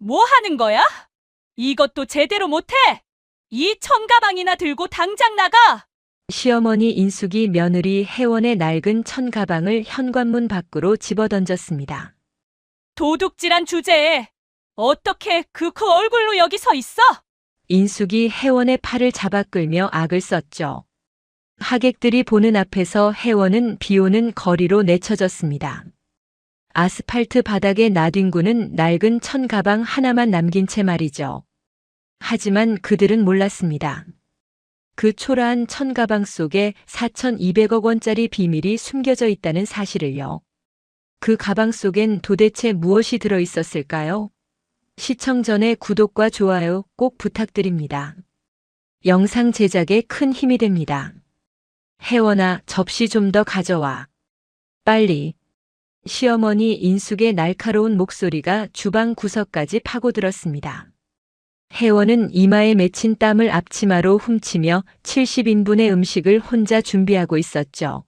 뭐 하는 거야? 이것도 제대로 못해? 이 천가방이나 들고 당장 나가! 시어머니 인숙이 며느리 혜원의 낡은 천가방을 현관문 밖으로 집어던졌습니다. 도둑질한 주제에 어떻게 그 얼굴로 여기 서 있어? 인숙이 혜원의 팔을 잡아 끌며 악을 썼죠. 하객들이 보는 앞에서 혜원은 비오는 거리로 내쳐졌습니다. 아스팔트 바닥에 나뒹구는 낡은 천가방 하나만 남긴 채 말이죠. 하지만 그들은 몰랐습니다. 그 초라한 천가방 속에 4,200억 원짜리 비밀이 숨겨져 있다는 사실을요. 그 가방 속엔 도대체 무엇이 들어 있었을까요? 시청 전에 구독과 좋아요 꼭 부탁드립니다. 영상 제작에 큰 힘이 됩니다. 혜원아, 접시 좀 더 가져와. 빨리. 시어머니 인숙의 날카로운 목소리가 주방 구석까지 파고들었습니다. 혜원은 이마에 맺힌 땀을 앞치마로 훔치며 70인분의 음식을 혼자 준비하고 있었죠.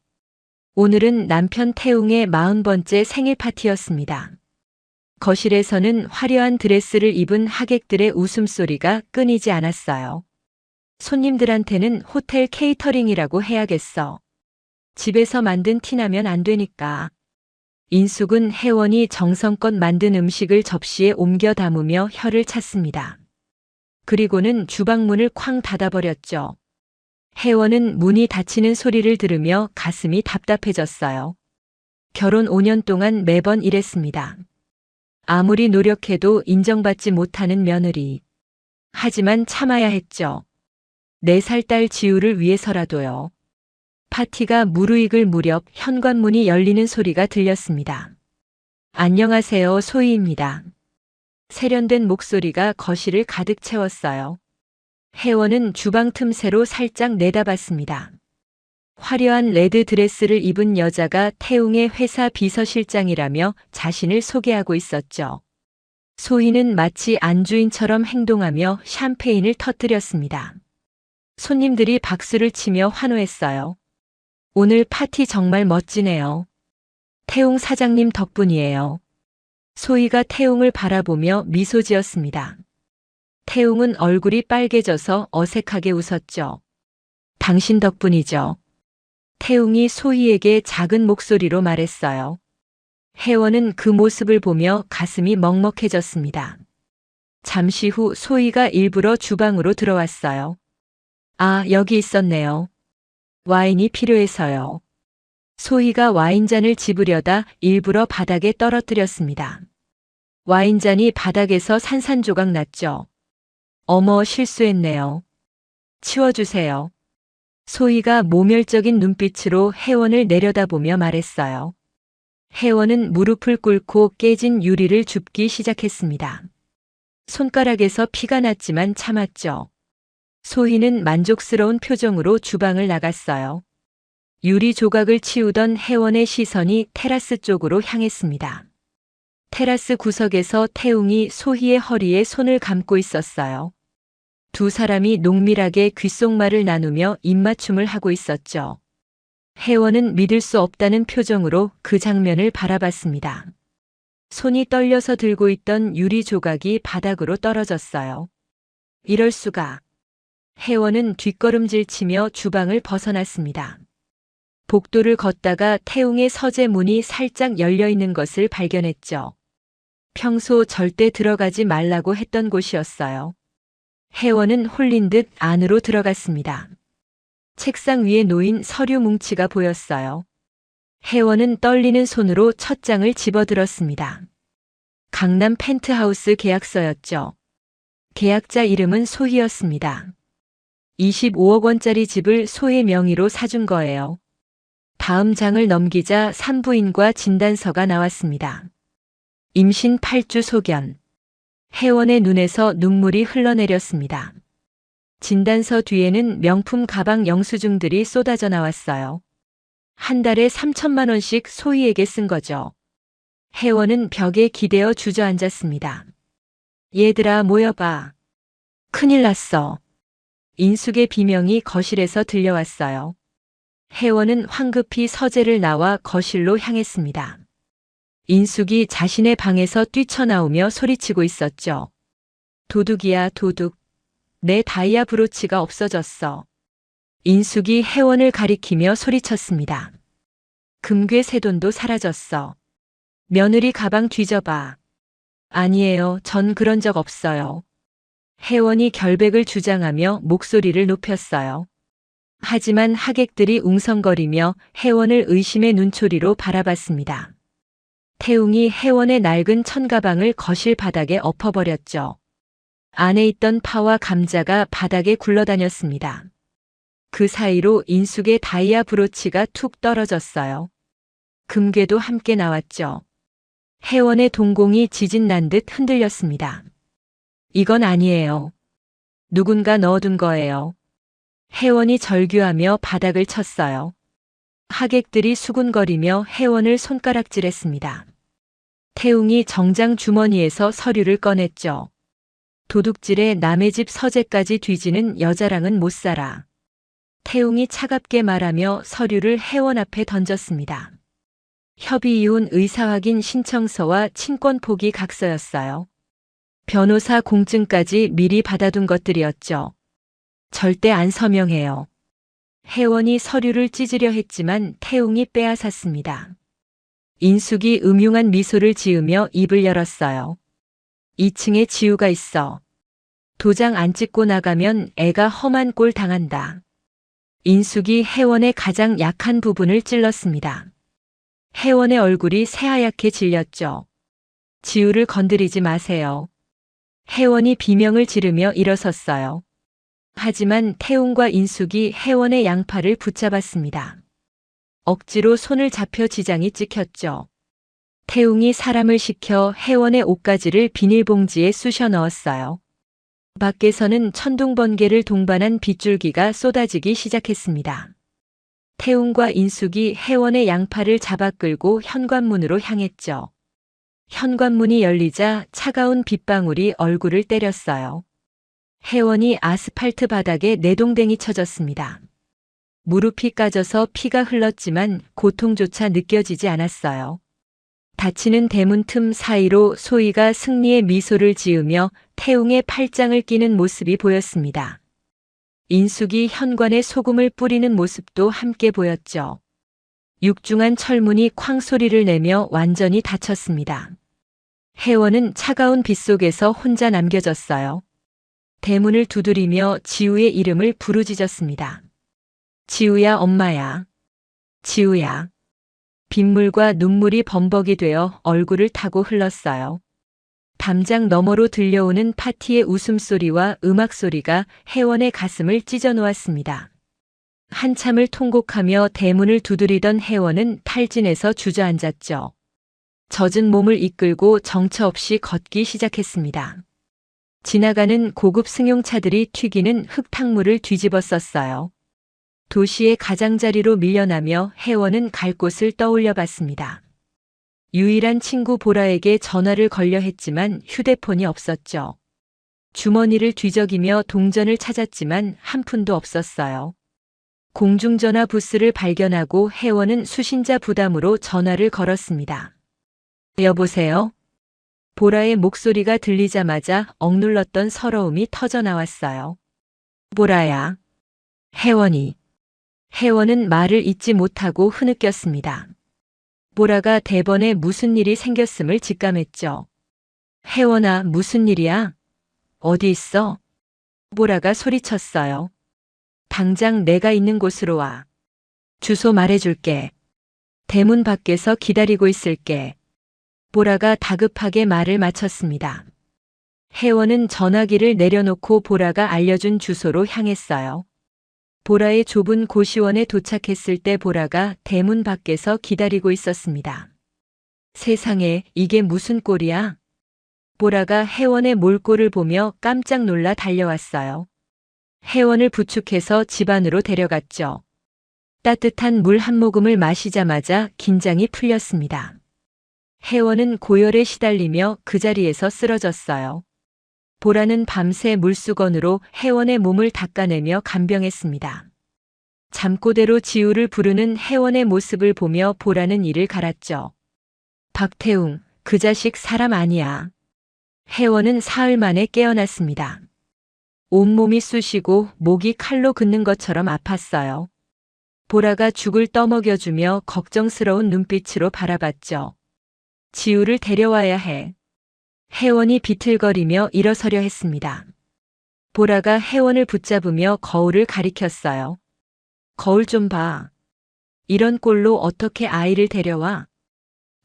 오늘은 남편 태웅의 40번째 생일 파티였습니다. 거실에서는 화려한 드레스를 입은 하객들의 웃음소리가 끊이지 않았어요. 손님들한테는 호텔 케이터링이라고 해야겠어. 집에서 만든 티나면 안 되니까. 인숙은 혜원이 정성껏 만든 음식을 접시에 옮겨 담으며 혀를 찼습니다. 그리고는 주방문을 쾅 닫아버렸죠. 혜원은 문이 닫히는 소리를 들으며 가슴이 답답해졌어요. 결혼 5년 동안 매번 이랬습니다. 아무리 노력해도 인정받지 못하는 며느리. 하지만 참아야 했죠. 4살 딸 지우를 위해서라도요. 파티가 무르익을 무렵 현관문이 열리는 소리가 들렸습니다. 안녕하세요, 소희입니다. 세련된 목소리가 거실을 가득 채웠어요. 혜원은 주방 틈새로 살짝 내다봤습니다. 화려한 레드 드레스를 입은 여자가 태웅의 회사 비서실장이라며 자신을 소개하고 있었죠. 소희는 마치 안주인처럼 행동하며 샴페인을 터뜨렸습니다. 손님들이 박수를 치며 환호했어요. 오늘 파티 정말 멋지네요. 태웅 사장님 덕분이에요. 소희가 태웅을 바라보며 미소 지었습니다. 태웅은 얼굴이 빨개져서 어색하게 웃었죠. 당신 덕분이죠. 태웅이 소희에게 작은 목소리로 말했어요. 혜원은 그 모습을 보며 가슴이 먹먹해졌습니다. 잠시 후 소희가 일부러 주방으로 들어왔어요. 아, 여기 있었네요. 와인이 필요해서요. 소희가 와인잔을 집으려다 일부러 바닥에 떨어뜨렸습니다. 와인잔이 바닥에서 산산조각 났죠. 어머, 실수했네요. 치워주세요. 소희가 모멸적인 눈빛으로 혜원을 내려다보며 말했어요. 혜원은 무릎을 꿇고 깨진 유리를 줍기 시작했습니다. 손가락에서 피가 났지만 참았죠. 소희는 만족스러운 표정으로 주방을 나갔어요. 유리 조각을 치우던 혜원의 시선이 테라스 쪽으로 향했습니다. 테라스 구석에서 태웅이 소희의 허리에 손을 감고 있었어요. 두 사람이 농밀하게 귓속말을 나누며 입맞춤을 하고 있었죠. 혜원은 믿을 수 없다는 표정으로 그 장면을 바라봤습니다. 손이 떨려서 들고 있던 유리 조각이 바닥으로 떨어졌어요. 이럴 수가. 혜원은 뒷걸음질치며 주방을 벗어났습니다. 복도를 걷다가 태웅의 서재 문이 살짝 열려 있는 것을 발견했죠. 평소 절대 들어가지 말라고 했던 곳이었어요. 혜원은 홀린 듯 안으로 들어갔습니다. 책상 위에 놓인 서류 뭉치가 보였어요. 혜원은 떨리는 손으로 첫 장을 집어들었습니다. 강남 펜트하우스 계약서였죠. 계약자 이름은 소희였습니다. 25억 원짜리 집을 소의 명의로 사준 거예요. 다음 장을 넘기자 산부인과 진단서가 나왔습니다. 임신 8주 소견. 혜원의 눈에서 눈물이 흘러내렸습니다. 진단서 뒤에는 명품 가방 영수증들이 쏟아져 나왔어요. 한 달에 3천만 원씩 소희에게 쓴 거죠. 혜원은 벽에 기대어 주저앉았습니다. 얘들아, 모여봐. 큰일 났어. 인숙의 비명이 거실에서 들려왔어요. 혜원은 황급히 서재를 나와 거실로 향했습니다. 인숙이 자신의 방에서 뛰쳐나오며 소리치고 있었죠. 도둑이야, 도둑. 내 다이아 브로치가 없어졌어. 인숙이 혜원을 가리키며 소리쳤습니다. 금괴 새 돈도 사라졌어. 며느리 가방 뒤져봐. 아니에요, 전 그런 적 없어요. 혜원이 결백을 주장하며 목소리를 높였어요. 하지만 하객들이 웅성거리며 혜원을 의심의 눈초리로 바라봤습니다. 태웅이 혜원의 낡은 천가방을 거실 바닥에 엎어버렸죠. 안에 있던 파와 감자가 바닥에 굴러다녔습니다. 그 사이로 인숙의 다이아 브로치가 툭 떨어졌어요. 금괴도 함께 나왔죠. 혜원의 동공이 지진 난 듯 흔들렸습니다. 이건 아니에요. 누군가 넣어둔 거예요. 혜원이 절규하며 바닥을 쳤어요. 하객들이 수군거리며 혜원을 손가락질했습니다. 태웅이 정장 주머니에서 서류를 꺼냈죠. 도둑질에 남의 집 서재까지 뒤지는 여자랑은 못 살아. 태웅이 차갑게 말하며 서류를 혜원 앞에 던졌습니다. 협의이혼 의사확인 신청서와 친권 포기 각서였어요. 변호사 공증까지 미리 받아둔 것들이었죠. 절대 안 서명해요. 혜원이 서류를 찢으려 했지만 태웅이 빼앗았습니다. 인숙이 음흉한 미소를 지으며 입을 열었어요. 2층에 지우가 있어. 도장 안 찍고 나가면 애가 험한 꼴 당한다. 인숙이 혜원의 가장 약한 부분을 찔렀습니다. 혜원의 얼굴이 새하얗게 질렸죠. 지우를 건드리지 마세요. 혜원이 비명을 지르며 일어섰어요. 하지만 태웅과 인숙이 혜원의 양팔을 붙잡았습니다. 억지로 손을 잡혀 지장이 찍혔죠. 태웅이 사람을 시켜 혜원의 옷가지를 비닐봉지에 쑤셔 넣었어요. 밖에서는 천둥번개를 동반한 빗줄기가 쏟아지기 시작했습니다. 태웅과 인숙이 혜원의 양팔을 잡아 끌고 현관문으로 향했죠. 현관문이 열리자 차가운 빗방울이 얼굴을 때렸어요. 혜원이 아스팔트 바닥에 내동댕이 쳐졌습니다. 무릎이 까져서 피가 흘렀지만 고통조차 느껴지지 않았어요. 닫히는 대문 틈 사이로 소희가 승리의 미소를 지으며 태웅의 팔짱을 끼는 모습이 보였습니다. 인숙이 현관에 소금을 뿌리는 모습도 함께 보였죠. 육중한 철문이 쾅 소리를 내며 완전히 닫혔습니다. 혜원은 차가운 빗속에서 혼자 남겨졌어요. 대문을 두드리며 지우의 이름을 부르짖었습니다. 지우야, 엄마야. 지우야. 빗물과 눈물이 범벅이 되어 얼굴을 타고 흘렀어요. 담장 너머로 들려오는 파티의 웃음소리와 음악소리가 혜원의 가슴을 찢어놓았습니다. 한참을 통곡하며 대문을 두드리던 혜원은 탈진해서 주저앉았죠. 젖은 몸을 이끌고 정처 없이 걷기 시작했습니다. 지나가는 고급 승용차들이 튀기는 흙탕물을 뒤집어 썼어요. 도시의 가장자리로 밀려나며 혜원은 갈 곳을 떠올려 봤습니다. 유일한 친구 보라에게 전화를 걸려 했지만 휴대폰이 없었죠. 주머니를 뒤적이며 동전을 찾았지만 한 푼도 없었어요. 공중전화 부스를 발견하고 혜원은 수신자 부담으로 전화를 걸었습니다. 여보세요? 보라의 목소리가 들리자마자 억눌렀던 서러움이 터져 나왔어요. 보라야. 혜원이. 혜원은 말을 잇지 못하고 흐느꼈습니다. 보라가 대번에 무슨 일이 생겼음을 직감했죠. 혜원아, 무슨 일이야? 어디 있어? 보라가 소리쳤어요. 당장 내가 있는 곳으로 와. 주소 말해줄게. 대문 밖에서 기다리고 있을게. 보라가 다급하게 말을 마쳤습니다. 혜원은 전화기를 내려놓고 보라가 알려준 주소로 향했어요. 보라의 좁은 고시원에 도착했을 때 보라가 대문 밖에서 기다리고 있었습니다. 세상에, 이게 무슨 꼴이야? 보라가 혜원의 몰골을 보며 깜짝 놀라 달려왔어요. 혜원을 부축해서 집 안으로 데려갔죠. 따뜻한 물 한 모금을 마시자마자 긴장이 풀렸습니다. 혜원은 고열에 시달리며 그 자리에서 쓰러졌어요. 보라는 밤새 물수건으로 혜원의 몸을 닦아내며 간병했습니다. 잠꼬대로 지우를 부르는 혜원의 모습을 보며 보라는 이를 갈았죠. 박태웅, 그 자식 사람 아니야. 혜원은 사흘 만에 깨어났습니다. 온몸이 쑤시고 목이 칼로 긋는 것처럼 아팠어요. 보라가 죽을 떠먹여주며 걱정스러운 눈빛으로 바라봤죠. 지우를 데려와야 해. 혜원이 비틀거리며 일어서려 했습니다. 보라가 혜원을 붙잡으며 거울을 가리켰어요. 거울 좀 봐. 이런 꼴로 어떻게 아이를 데려와?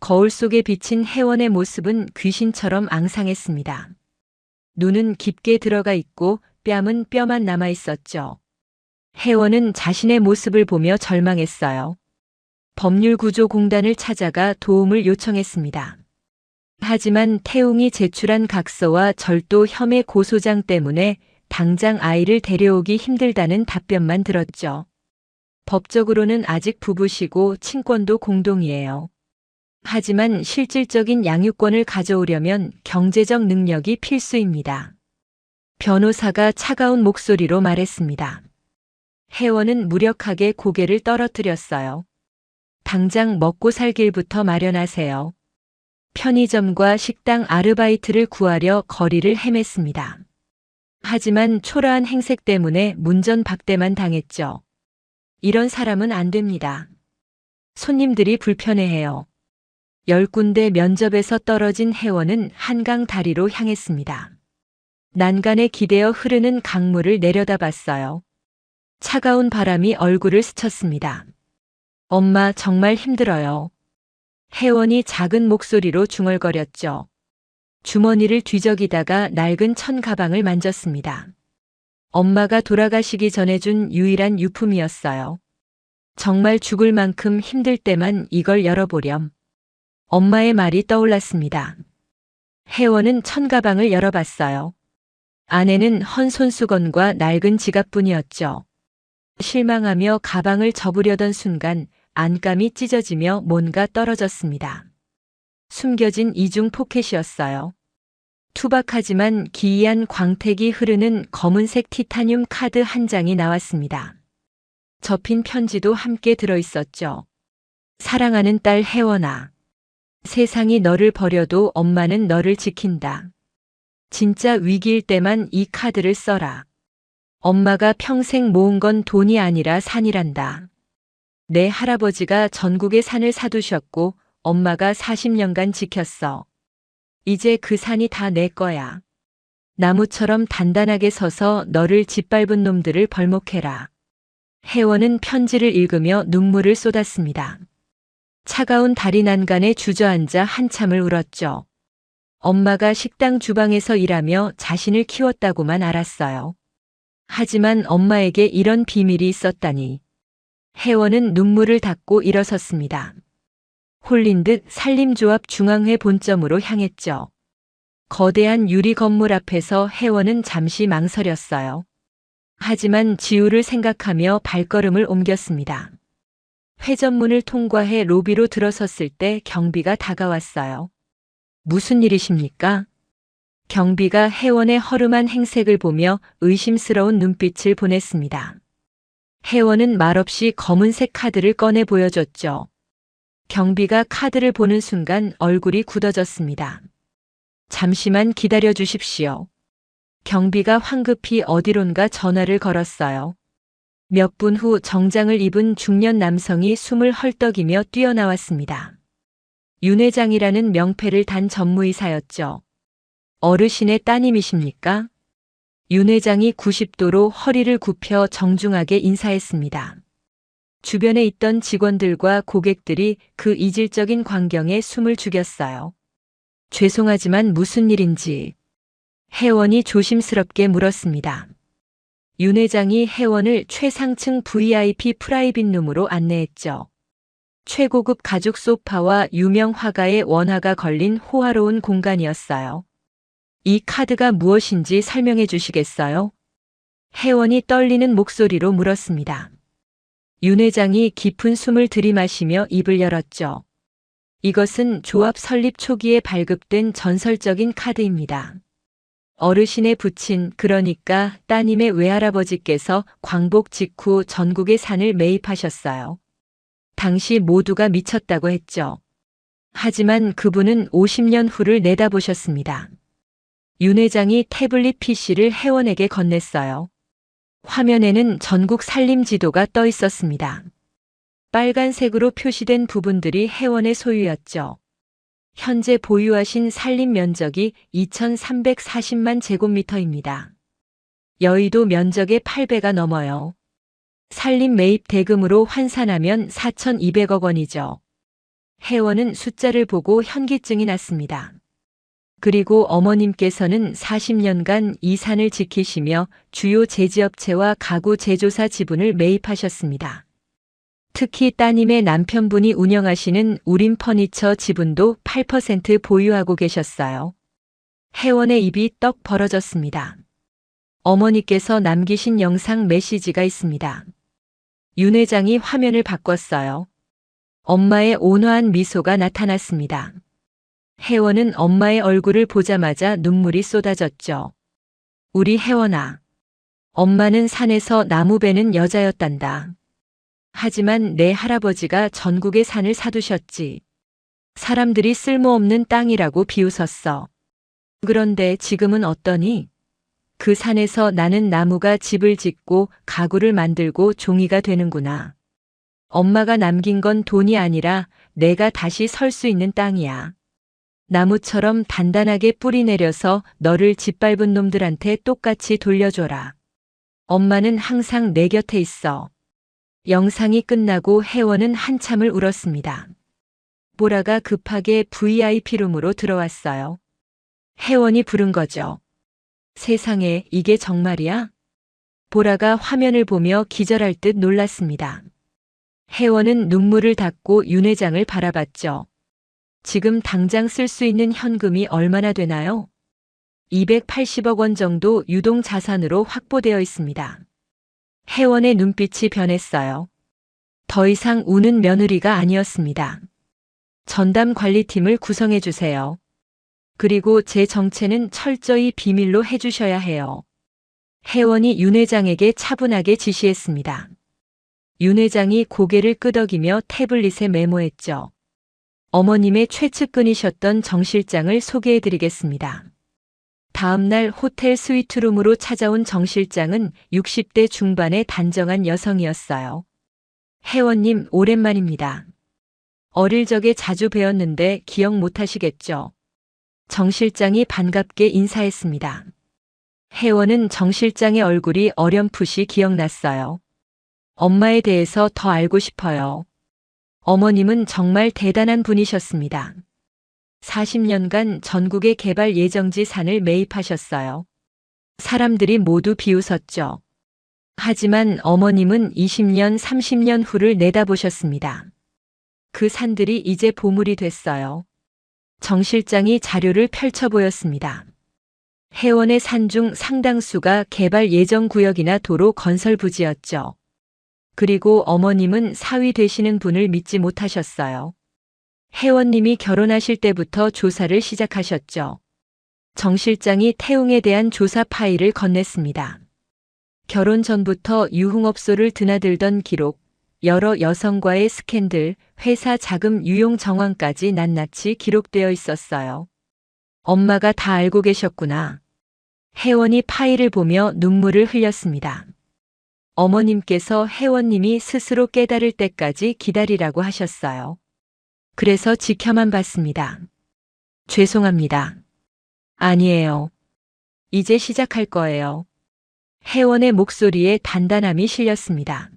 거울 속에 비친 혜원의 모습은 귀신처럼 앙상했습니다. 눈은 깊게 들어가 있고 뺨은 뼈만 남아 있었죠. 혜원은 자신의 모습을 보며 절망했어요. 법률구조공단을 찾아가 도움을 요청했습니다. 하지만 태웅이 제출한 각서와 절도 혐의 고소장 때문에 당장 아이를 데려오기 힘들다는 답변만 들었죠. 법적으로는 아직 부부시고 친권도 공동이에요. 하지만 실질적인 양육권을 가져오려면 경제적 능력이 필수입니다. 변호사가 차가운 목소리로 말했습니다. 혜원은 무력하게 고개를 떨어뜨렸어요. 당장 먹고 살 길부터 마련하세요. 편의점과 식당 아르바이트를 구하려 거리를 헤맸습니다. 하지만 초라한 행색 때문에 문전박대만 당했죠. 이런 사람은 안 됩니다. 손님들이 불편해해요. 10군데 면접에서 떨어진 혜원은 한강 다리로 향했습니다. 난간에 기대어 흐르는 강물을 내려다봤어요. 차가운 바람이 얼굴을 스쳤습니다. 엄마 정말 힘들어요. 혜원이 작은 목소리로 중얼거렸죠. 주머니를 뒤적이다가 낡은 천 가방을 만졌습니다. 엄마가 돌아가시기 전에 준 유일한 유품이었어요. 정말 죽을 만큼 힘들 때만 이걸 열어보렴. 엄마의 말이 떠올랐습니다. 혜원은 천 가방을 열어봤어요. 안에는 헌 손수건과 낡은 지갑뿐이었죠. 실망하며 가방을 접으려던 순간 안감이 찢어지며 뭔가 떨어졌습니다. 숨겨진 이중 포켓이었어요. 투박하지만 기이한 광택이 흐르는 검은색 티타늄 카드 한 장이 나왔습니다. 접힌 편지도 함께 들어있었죠. 사랑하는 딸 혜원아. 세상이 너를 버려도 엄마는 너를 지킨다. 진짜 위기일 때만 이 카드를 써라. 엄마가 평생 모은 건 돈이 아니라 산이란다. 내 할아버지가 전국의 산을 사두셨고 엄마가 40년간 지켰어. 이제 그 산이 다 내 거야. 나무처럼 단단하게 서서 너를 짓밟은 놈들을 벌목해라. 혜원은 편지를 읽으며 눈물을 쏟았습니다. 차가운 다리 난간에 주저앉아 한참을 울었죠. 엄마가 식당 주방에서 일하며 자신을 키웠다고만 알았어요. 하지만 엄마에게 이런 비밀이 있었다니. 혜원은 눈물을 닦고 일어섰습니다. 홀린 듯 산림조합 중앙회 본점으로 향했죠. 거대한 유리 건물 앞에서 혜원은 잠시 망설였어요. 하지만 지우를 생각하며 발걸음을 옮겼습니다. 회전문을 통과해 로비로 들어섰을 때 경비가 다가왔어요. 무슨 일이십니까? 경비가 혜원의 허름한 행색을 보며 의심스러운 눈빛을 보냈습니다. 혜원은 말없이 검은색 카드를 꺼내 보여줬죠. 경비가 카드를 보는 순간 얼굴이 굳어졌습니다. 잠시만 기다려 주십시오. 경비가 황급히 어디론가 전화를 걸었어요. 몇 분 후 정장을 입은 중년 남성이 숨을 헐떡이며 뛰어나왔습니다. 윤 회장이라는 명패를 단 전무이사였죠. 어르신의 따님이십니까? 윤 회장이 90도로 허리를 굽혀 정중하게 인사했습니다. 주변에 있던 직원들과 고객들이 그 이질적인 광경에 숨을 죽였어요. 죄송하지만 무슨 일인지 혜원이 조심스럽게 물었습니다. 윤 회장이 혜원을 최상층 VIP 프라이빗 룸으로 안내했죠. 최고급 가죽 소파와 유명 화가의 원화가 걸린 호화로운 공간이었어요. 이 카드가 무엇인지 설명해 주시겠어요? 혜원이 떨리는 목소리로 물었습니다. 윤 회장이 깊은 숨을 들이마시며 입을 열었죠. 이것은 조합 설립 초기에 발급된 전설적인 카드입니다. 어르신의 부친, 그러니까 따님의 외할아버지께서 광복 직후 전국의 산을 매입하셨어요. 당시 모두가 미쳤다고 했죠. 하지만 그분은 50년 후를 내다보셨습니다. 윤 회장이 태블릿 PC를 회원에게 건넸어요. 화면에는 전국 산림 지도가 떠 있었습니다. 빨간색으로 표시된 부분들이 회원의 소유였죠. 현재 보유하신 산림 면적이 2,340만 제곱미터입니다. 여의도 면적의 8배가 넘어요. 산림 매입 대금으로 환산하면 4,200억 원이죠. 회원은 숫자를 보고 현기증이 났습니다. 그리고 어머님께서는 40년간 이 산을 지키시며 주요 제지업체와 가구 제조사 지분을 매입하셨습니다. 특히 따님의 남편분이 운영하시는 우림 퍼니처 지분도 8% 보유하고 계셨어요. 회원의 입이 떡 벌어졌습니다. 어머니께서 남기신 영상 메시지가 있습니다. 윤 회장이 화면을 바꿨어요. 엄마의 온화한 미소가 나타났습니다. 회원은 엄마의 얼굴을 보자마자 눈물이 쏟아졌죠. 우리 회원아. 엄마는 산에서 나무 베는 여자였단다. 하지만 내 할아버지가 전국의 산을 사두셨지. 사람들이 쓸모없는 땅이라고 비웃었어. 그런데 지금은 어떠니? 그 산에서 나는 나무가 집을 짓고 가구를 만들고 종이가 되는구나. 엄마가 남긴 건 돈이 아니라 내가 다시 설 수 있는 땅이야. 나무처럼 단단하게 뿌리 내려서 너를 짓밟은 놈들한테 똑같이 돌려줘라. 엄마는 항상 내 곁에 있어. 영상이 끝나고 회원은 한참을 울었습니다. 보라가 급하게 VIP룸으로 들어왔어요. 회원이 부른 거죠. 세상에 이게 정말이야? 보라가 화면을 보며 기절할 듯 놀랐습니다. 회원은 눈물을 닦고 윤 회장을 바라봤죠. 지금 당장 쓸 수 있는 현금이 얼마나 되나요? 280억 원 정도 유동 자산으로 확보되어 있습니다. 회원의 눈빛이 변했어요. 더 이상 우는 며느리가 아니었습니다. 전담 관리팀을 구성해 주세요. 그리고 제 정체는 철저히 비밀로 해주셔야 해요. 회원이 윤 회장에게 차분하게 지시했습니다. 윤 회장이 고개를 끄덕이며 태블릿에 메모했죠. 어머님의 최측근이셨던 정 실장을 소개해 드리겠습니다. 다음 날 호텔 스위트룸으로 찾아온 정 실장은 60대 중반의 단정한 여성이었어요. 회원님 오랜만입니다. 어릴 적에 자주 뵈었는데 기억 못 하시겠죠? 정 실장이 반갑게 인사했습니다. 회원은 정 실장의 얼굴이 어렴풋이 기억났어요. 엄마에 대해서 더 알고 싶어요. 어머님은 정말 대단한 분이셨습니다. 40년간 전국의 개발 예정지 산을 매입하셨어요. 사람들이 모두 비웃었죠. 하지만 어머님은 20년, 30년 후를 내다보셨습니다. 그 산들이 이제 보물이 됐어요. 정 실장이 자료를 펼쳐 보였습니다. 회원의 산 중 상당수가 개발 예정 구역이나 도로 건설 부지였죠. 그리고 어머님은 사위 되시는 분을 믿지 못하셨어요. 회원님이 결혼하실 때부터 조사를 시작하셨죠. 정 실장이 태웅에 대한 조사 파일을 건넸습니다. 결혼 전부터 유흥업소를 드나들던 기록, 여러 여성과의 스캔들, 회사 자금 유용 정황까지 낱낱이 기록되어 있었어요. 엄마가 다 알고 계셨구나. 회원이 파일을 보며 눈물을 흘렸습니다. 어머님께서 회원님이 스스로 깨달을 때까지 기다리라고 하셨어요. 그래서 지켜만 봤습니다. 죄송합니다. 아니에요. 이제 시작할 거예요. 회원의 목소리에 단단함이 실렸습니다.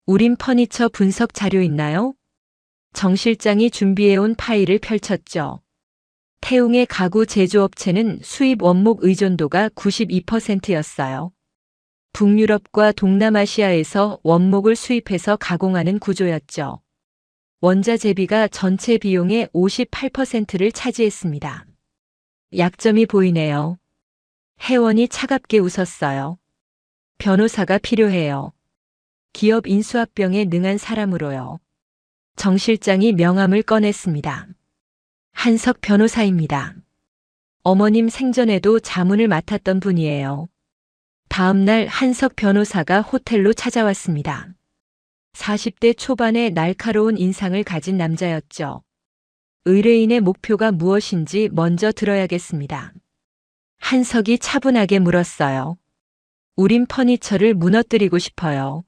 우림 퍼니처 분석 자료 있나요? 정 실장이 준비해온 파일을 펼쳤죠. 태웅의 가구 제조업체는 수입 원목 의존도가 92%였어요. 북유럽과 동남아시아에서 원목을 수입해서 가공하는 구조였죠. 원자재비가 전체 비용의 58%를 차지했습니다. 약점이 보이네요. 회원이 차갑게 웃었어요. 변호사가 필요해요. 기업 인수합병에 능한 사람으로요. 정 실장이 명함을 꺼냈습니다. 한석 변호사입니다. 어머님 생전에도 자문을 맡았던 분이에요. 다음 날 한석 변호사가 호텔로 찾아왔습니다. 40대 초반의 날카로운 인상을 가진 남자였죠. 의뢰인의 목표가 무엇인지 먼저 들어야겠습니다. 한석이 차분하게 물었어요. 우린 퍼니처를 무너뜨리고 싶어요.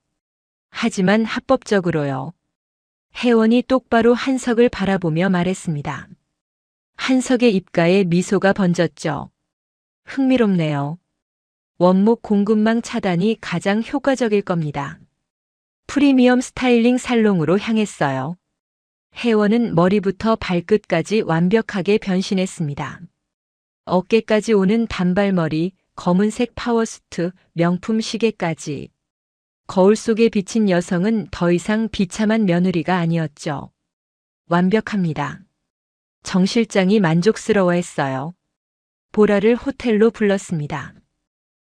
하지만 합법적으로요. 혜원이 똑바로 한석을 바라보며 말했습니다. 한석의 입가에 미소가 번졌죠. 흥미롭네요. 원목 공급망 차단이 가장 효과적일 겁니다. 프리미엄 스타일링 살롱으로 향했어요. 혜원은 머리부터 발끝까지 완벽하게 변신했습니다. 어깨까지 오는 단발머리, 검은색 파워수트, 명품 시계까지. 거울 속에 비친 여성은 더 이상 비참한 며느리가 아니었죠. 완벽합니다. 정 실장이 만족스러워했어요. 보라를 호텔로 불렀습니다.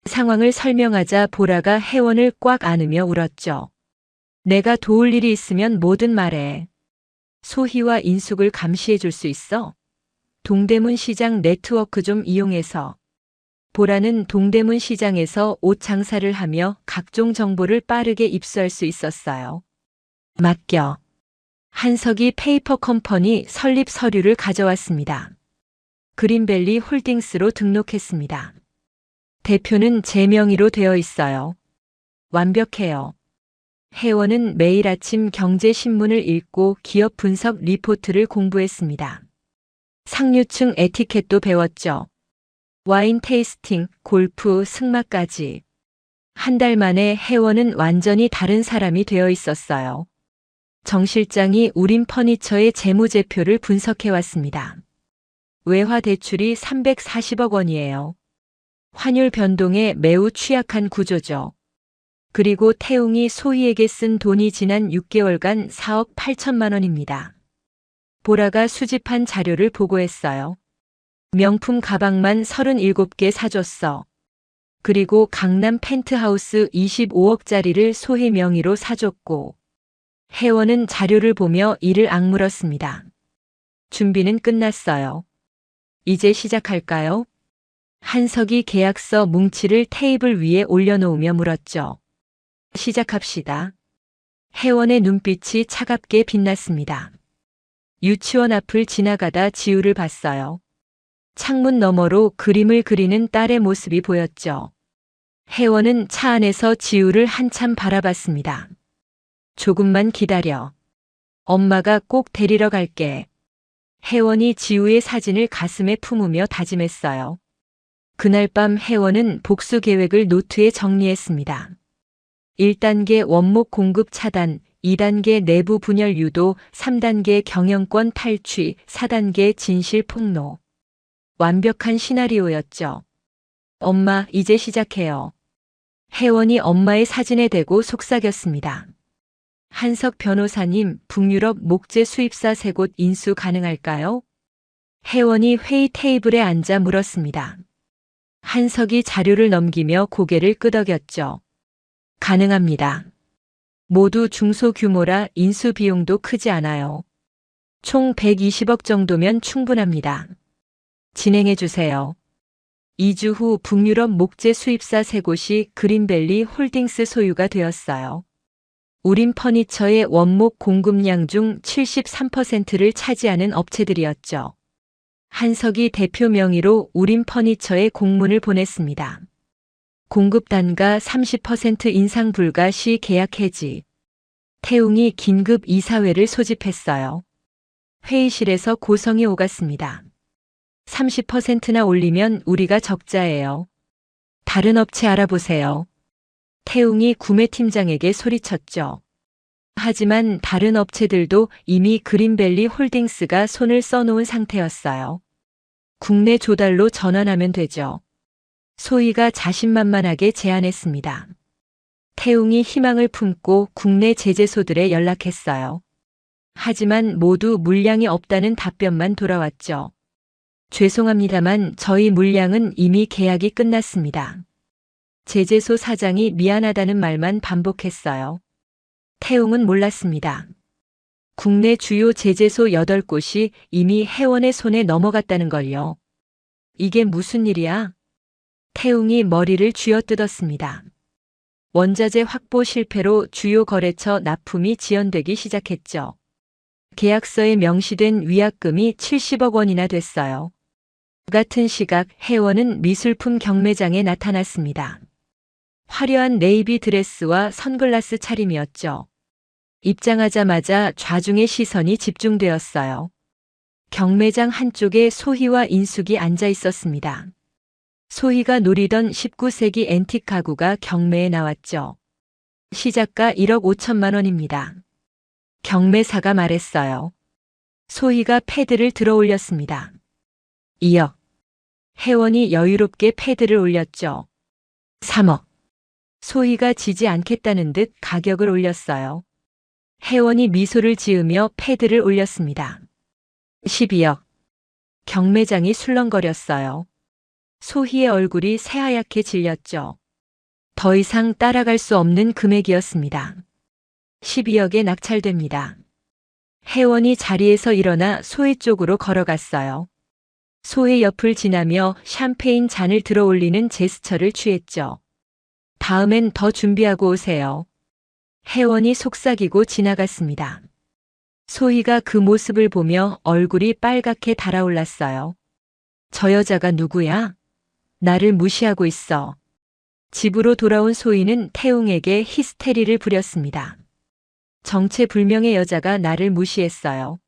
상황을 설명하자 보라가 혜원을 꽉 안으며 울었죠. 내가 도울 일이 있으면 뭐든 말해. 소희와 인숙을 감시해 줄 수 있어? 동대문 시장 네트워크 좀 이용해서. 보라는 동대문 시장에서 옷 장사를 하며 각종 정보를 빠르게 입수할 수 있었어요. 맡겨. 한석이 페이퍼 컴퍼니 설립 서류를 가져왔습니다. 그린밸리 홀딩스로 등록했습니다. 대표는 제 명의로 되어 있어요. 완벽해요. 혜원은 매일 아침 경제신문을 읽고 기업 분석 리포트를 공부했습니다. 상류층 에티켓도 배웠죠. 와인 테이스팅, 골프, 승마까지. 한 달 만에 혜원은 완전히 다른 사람이 되어 있었어요. 정 실장이 우린 퍼니처의 재무제표를 분석해 왔습니다. 외화 대출이 340억 원이에요. 환율 변동에 매우 취약한 구조죠. 그리고 태웅이 소희에게 쓴 돈이 지난 6개월간 4억 8천만 원입니다. 보라가 수집한 자료를 보고했어요. 명품 가방만 37개 사줬어. 그리고 강남 펜트하우스 25억짜리를 소희 명의로 사줬고. 혜원은 자료를 보며 이를 악물었습니다. 준비는 끝났어요. 이제 시작할까요? 한석이 계약서 뭉치를 테이블 위에 올려놓으며 물었죠. 시작합시다. 혜원의 눈빛이 차갑게 빛났습니다. 유치원 앞을 지나가다 지우를 봤어요. 창문 너머로 그림을 그리는 딸의 모습이 보였죠. 혜원은 차 안에서 지우를 한참 바라봤습니다. 조금만 기다려. 엄마가 꼭 데리러 갈게. 혜원이 지우의 사진을 가슴에 품으며 다짐했어요. 그날 밤 혜원은 복수 계획을 노트에 정리했습니다. 1단계 원목 공급 차단, 2단계 내부 분열 유도, 3단계 경영권 탈취, 4단계 진실 폭로. 완벽한 시나리오였죠. 엄마, 이제 시작해요. 혜원이 엄마의 사진에 대고 속삭였습니다. 한석 변호사님, 북유럽 목재 수입사 3곳 인수 가능할까요? 혜원이 회의 테이블에 앉아 물었습니다. 한석이 자료를 넘기며 고개를 끄덕였죠. 가능합니다. 모두 중소규모라 인수 비용도 크지 않아요. 총 120억 정도면 충분합니다. 진행해 주세요. 2주 후 북유럽 목재 수입사 3곳이 그린밸리 홀딩스 소유가 되었어요. 우린 퍼니처의 원목 공급량 중 73%를 차지하는 업체들이었죠. 한석이 대표 명의로 우린 퍼니처에 공문을 보냈습니다. 공급 단가 30% 인상 불가 시 계약 해지. 태웅이 긴급 이사회를 소집했어요. 회의실에서 고성이 오갔습니다. 30%나 올리면 우리가 적자예요. 다른 업체 알아보세요. 태웅이 구매팀장에게 소리쳤죠. 하지만 다른 업체들도 이미 그린밸리 홀딩스가 손을 써놓은 상태였어요. 국내 조달로 전환하면 되죠. 소희가 자신만만하게 제안했습니다. 태웅이 희망을 품고 국내 제재소들에 연락했어요. 하지만 모두 물량이 없다는 답변만 돌아왔죠. 죄송합니다만 저희 물량은 이미 계약이 끝났습니다. 제재소 사장이 미안하다는 말만 반복했어요. 태웅은 몰랐습니다. 국내 주요 제재소 8곳이 이미 혜원의 손에 넘어갔다는 걸요. 이게 무슨 일이야? 태웅이 머리를 쥐어뜯었습니다. 원자재 확보 실패로 주요 거래처 납품이 지연되기 시작했죠. 계약서에 명시된 위약금이 70억 원이나 됐어요. 같은 시각 혜원은 미술품 경매장에 나타났습니다. 화려한 네이비 드레스와 선글라스 차림이었죠. 입장하자마자 좌중의 시선이 집중되었어요. 경매장 한쪽에 소희와 인숙이 앉아 있었습니다. 소희가 노리던 19세기 앤틱 가구가 경매에 나왔죠. 시작가 1억 5천만 원입니다. 경매사가 말했어요. 소희가 패드를 들어 올렸습니다. 2억. 혜원이 여유롭게 패드를 올렸죠. 3억. 소희가 지지 않겠다는 듯 가격을 올렸어요. 혜원이 미소를 지으며 패드를 올렸습니다. 12억. 경매장이 술렁거렸어요. 소희의 얼굴이 새하얗게 질렸죠. 더 이상 따라갈 수 없는 금액이었습니다. 12억에 낙찰됩니다. 혜원이 자리에서 일어나 소희 쪽으로 걸어갔어요. 소희 옆을 지나며 샴페인 잔을 들어 올리는 제스처를 취했죠. 다음엔 더 준비하고 오세요. 혜원이 속삭이고 지나갔습니다. 소희가 그 모습을 보며 얼굴이 빨갛게 달아올랐어요. 저 여자가 누구야? 나를 무시하고 있어. 집으로 돌아온 소희는 태웅에게 히스테리를 부렸습니다. 정체불명의 여자가 나를 무시했어요.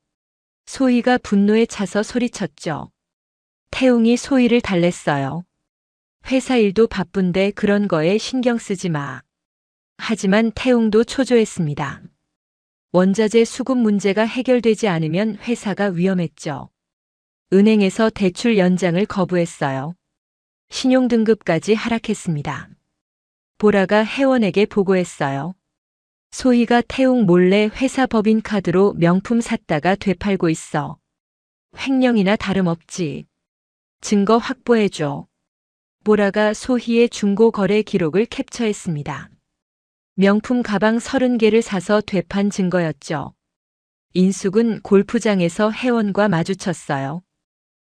소희가 분노에 차서 소리쳤죠. 태웅이 소희를 달랬어요. 회사 일도 바쁜데 그런 거에 신경 쓰지 마. 하지만 태웅도 초조했습니다. 원자재 수급 문제가 해결되지 않으면 회사가 위험했죠. 은행에서 대출 연장을 거부했어요. 신용등급까지 하락했습니다. 보라가 혜원에게 보고했어요. 소희가 태웅 몰래 회사 법인카드로 명품 샀다가 되팔고 있어. 횡령이나 다름없지. 증거 확보해줘. 보라가 소희의 중고 거래 기록을 캡처했습니다. 명품 가방 30개를 사서 되판 증거였죠. 인숙은 골프장에서 혜원과 마주쳤어요.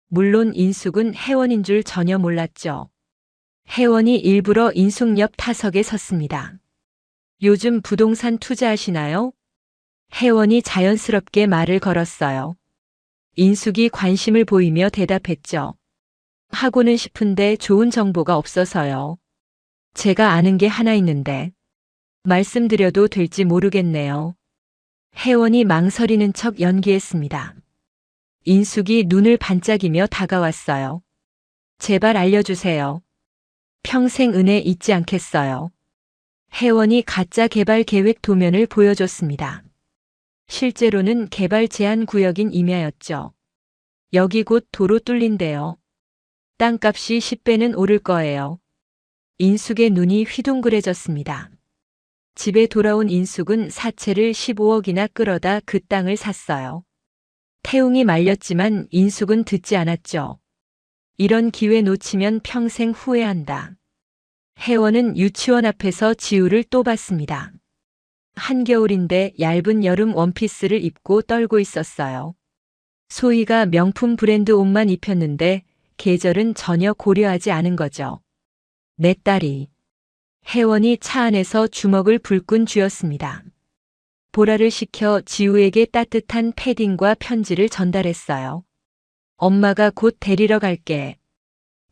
물론 인숙은 혜원인 줄 전혀 몰랐죠. 혜원이 일부러 인숙 옆 타석에 섰습니다. 요즘 부동산 투자하시나요? 혜원이 자연스럽게 말을 걸었어요. 인숙이 관심을 보이며 대답했죠. 하고는 싶은데 좋은 정보가 없어서요. 제가 아는 게 하나 있는데 말씀드려도 될지 모르겠네요. 혜원이 망설이는 척 연기했습니다. 인숙이 눈을 반짝이며 다가왔어요. 제발 알려주세요. 평생 은혜 잊지 않겠어요. 혜원이 가짜 개발 계획 도면을 보여줬습니다. 실제로는 개발 제한 구역인 임야였죠. 여기 곧 도로 뚫린대요. 땅값이 10배는 오를 거예요. 인숙의 눈이 휘둥그레졌습니다. 집에 돌아온 인숙은 사채를 15억이나 끌어다 그 땅을 샀어요. 태웅이 말렸지만 인숙은 듣지 않았죠. 이런 기회 놓치면 평생 후회한다. 혜원은 유치원 앞에서 지우를 또 봤습니다. 한겨울인데 얇은 여름 원피스를 입고 떨고 있었어요. 소희가 명품 브랜드 옷만 입혔는데 계절은 전혀 고려하지 않은 거죠. 내 딸이. 혜원이 차 안에서 주먹을 불끈 쥐었습니다. 보라를 시켜 지우에게 따뜻한 패딩과 편지를 전달했어요. 엄마가 곧 데리러 갈게.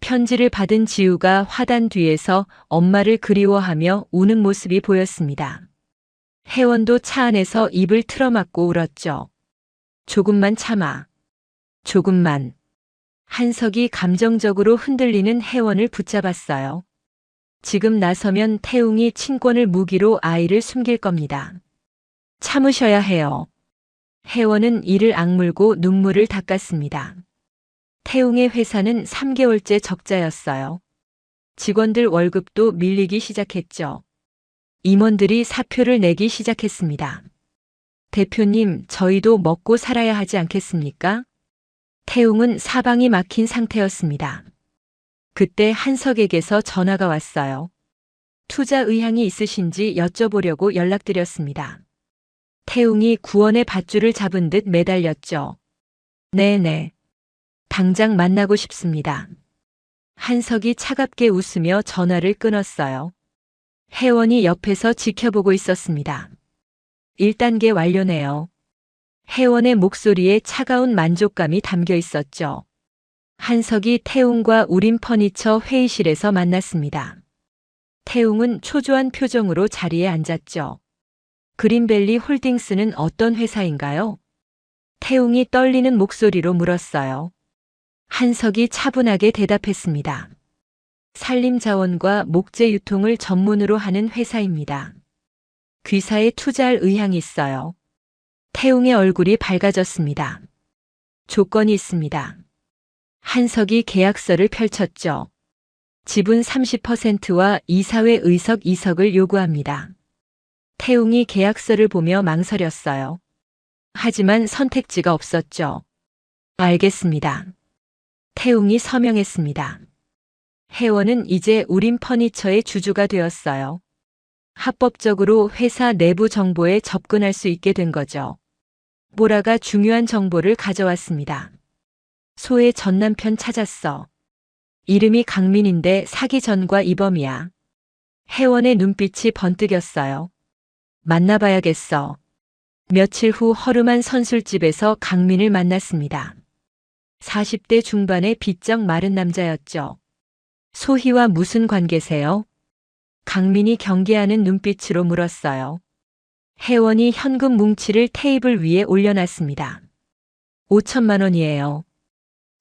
편지를 받은 지우가 화단 뒤에서 엄마를 그리워하며 우는 모습이 보였습니다. 혜원도 차 안에서 입을 틀어막고 울었죠. 조금만 참아. 조금만. 한석이 감정적으로 흔들리는 혜원을 붙잡았어요. 지금 나서면 태웅이 친권을 무기로 아이를 숨길 겁니다. 참으셔야 해요. 혜원은 이를 악물고 눈물을 닦았습니다. 태웅의 회사는 3개월째 적자였어요. 직원들 월급도 밀리기 시작했죠. 임원들이 사표를 내기 시작했습니다. 대표님, 저희도 먹고 살아야 하지 않겠습니까? 태웅은 사방이 막힌 상태였습니다. 그때 한석에게서 전화가 왔어요. 투자 의향이 있으신지 여쭤보려고 연락드렸습니다. 태웅이 구원의 밧줄을 잡은 듯 매달렸죠. 네네. 당장 만나고 싶습니다. 한석이 차갑게 웃으며 전화를 끊었어요. 혜원이 옆에서 지켜보고 있었습니다. 1단계 완료네요. 혜원의 목소리에 차가운 만족감이 담겨 있었죠. 한석이 태웅과 우림 퍼니처 회의실에서 만났습니다. 태웅은 초조한 표정으로 자리에 앉았죠. 그린밸리 홀딩스는 어떤 회사인가요? 태웅이 떨리는 목소리로 물었어요. 한석이 차분하게 대답했습니다. 산림자원과 목재 유통을 전문으로 하는 회사입니다. 귀사에 투자할 의향이 있어요. 태웅의 얼굴이 밝아졌습니다. 조건이 있습니다. 한석이 계약서를 펼쳤죠. 지분 30%와 이사회 의석 2석을 요구합니다. 태웅이 계약서를 보며 망설였어요. 하지만 선택지가 없었죠. 알겠습니다. 태웅이 서명했습니다. 혜원은 이제 우림 퍼니처의 주주가 되었어요. 합법적으로 회사 내부 정보에 접근할 수 있게 된 거죠. 보라가 중요한 정보를 가져왔습니다. 소의 전 남편 찾았어. 이름이 강민인데 사기 전과 이범이야. 혜원의 눈빛이 번뜩였어요. 만나봐야겠어. 며칠 후 허름한 선술집에서 강민을 만났습니다. 40대 중반의 비쩍 마른 남자였죠. 소희와 무슨 관계세요? 강민이 경계하는 눈빛으로 물었어요. 혜원이 현금 뭉치를 테이블 위에 올려놨습니다. 5천만 원이에요.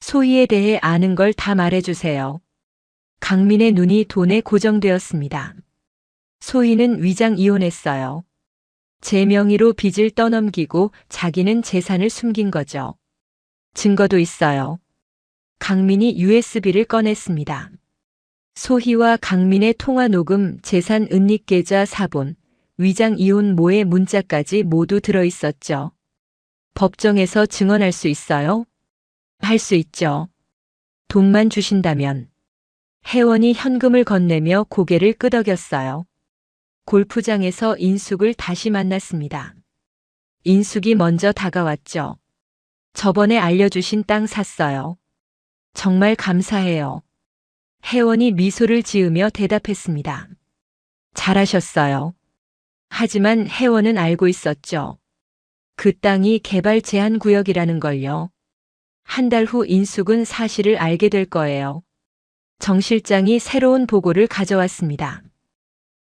소희에 대해 아는 걸 다 말해주세요. 강민의 눈이 돈에 고정되었습니다. 소희는 위장 이혼했어요. 제 명의로 빚을 떠넘기고 자기는 재산을 숨긴 거죠. 증거도 있어요. 강민이 USB를 꺼냈습니다. 소희와 강민의 통화 녹음, 재산 은닉 계좌 사본, 위장 이혼 모의 문자까지 모두 들어 있었죠. 법정에서 증언할 수 있어요? 할 수 있죠. 돈만 주신다면. 혜원이 현금을 건네며 고개를 끄덕였어요. 골프장에서 인숙을 다시 만났습니다. 인숙이 먼저 다가왔죠. 저번에 알려주신 땅 샀어요. 정말 감사해요. 혜원이 미소를 지으며 대답했습니다. 잘하셨어요. 하지만 혜원은 알고 있었죠. 그 땅이 개발 제한 구역이라는 걸요. 한 달 후 인숙은 사실을 알게 될 거예요. 정 실장이 새로운 보고를 가져왔습니다.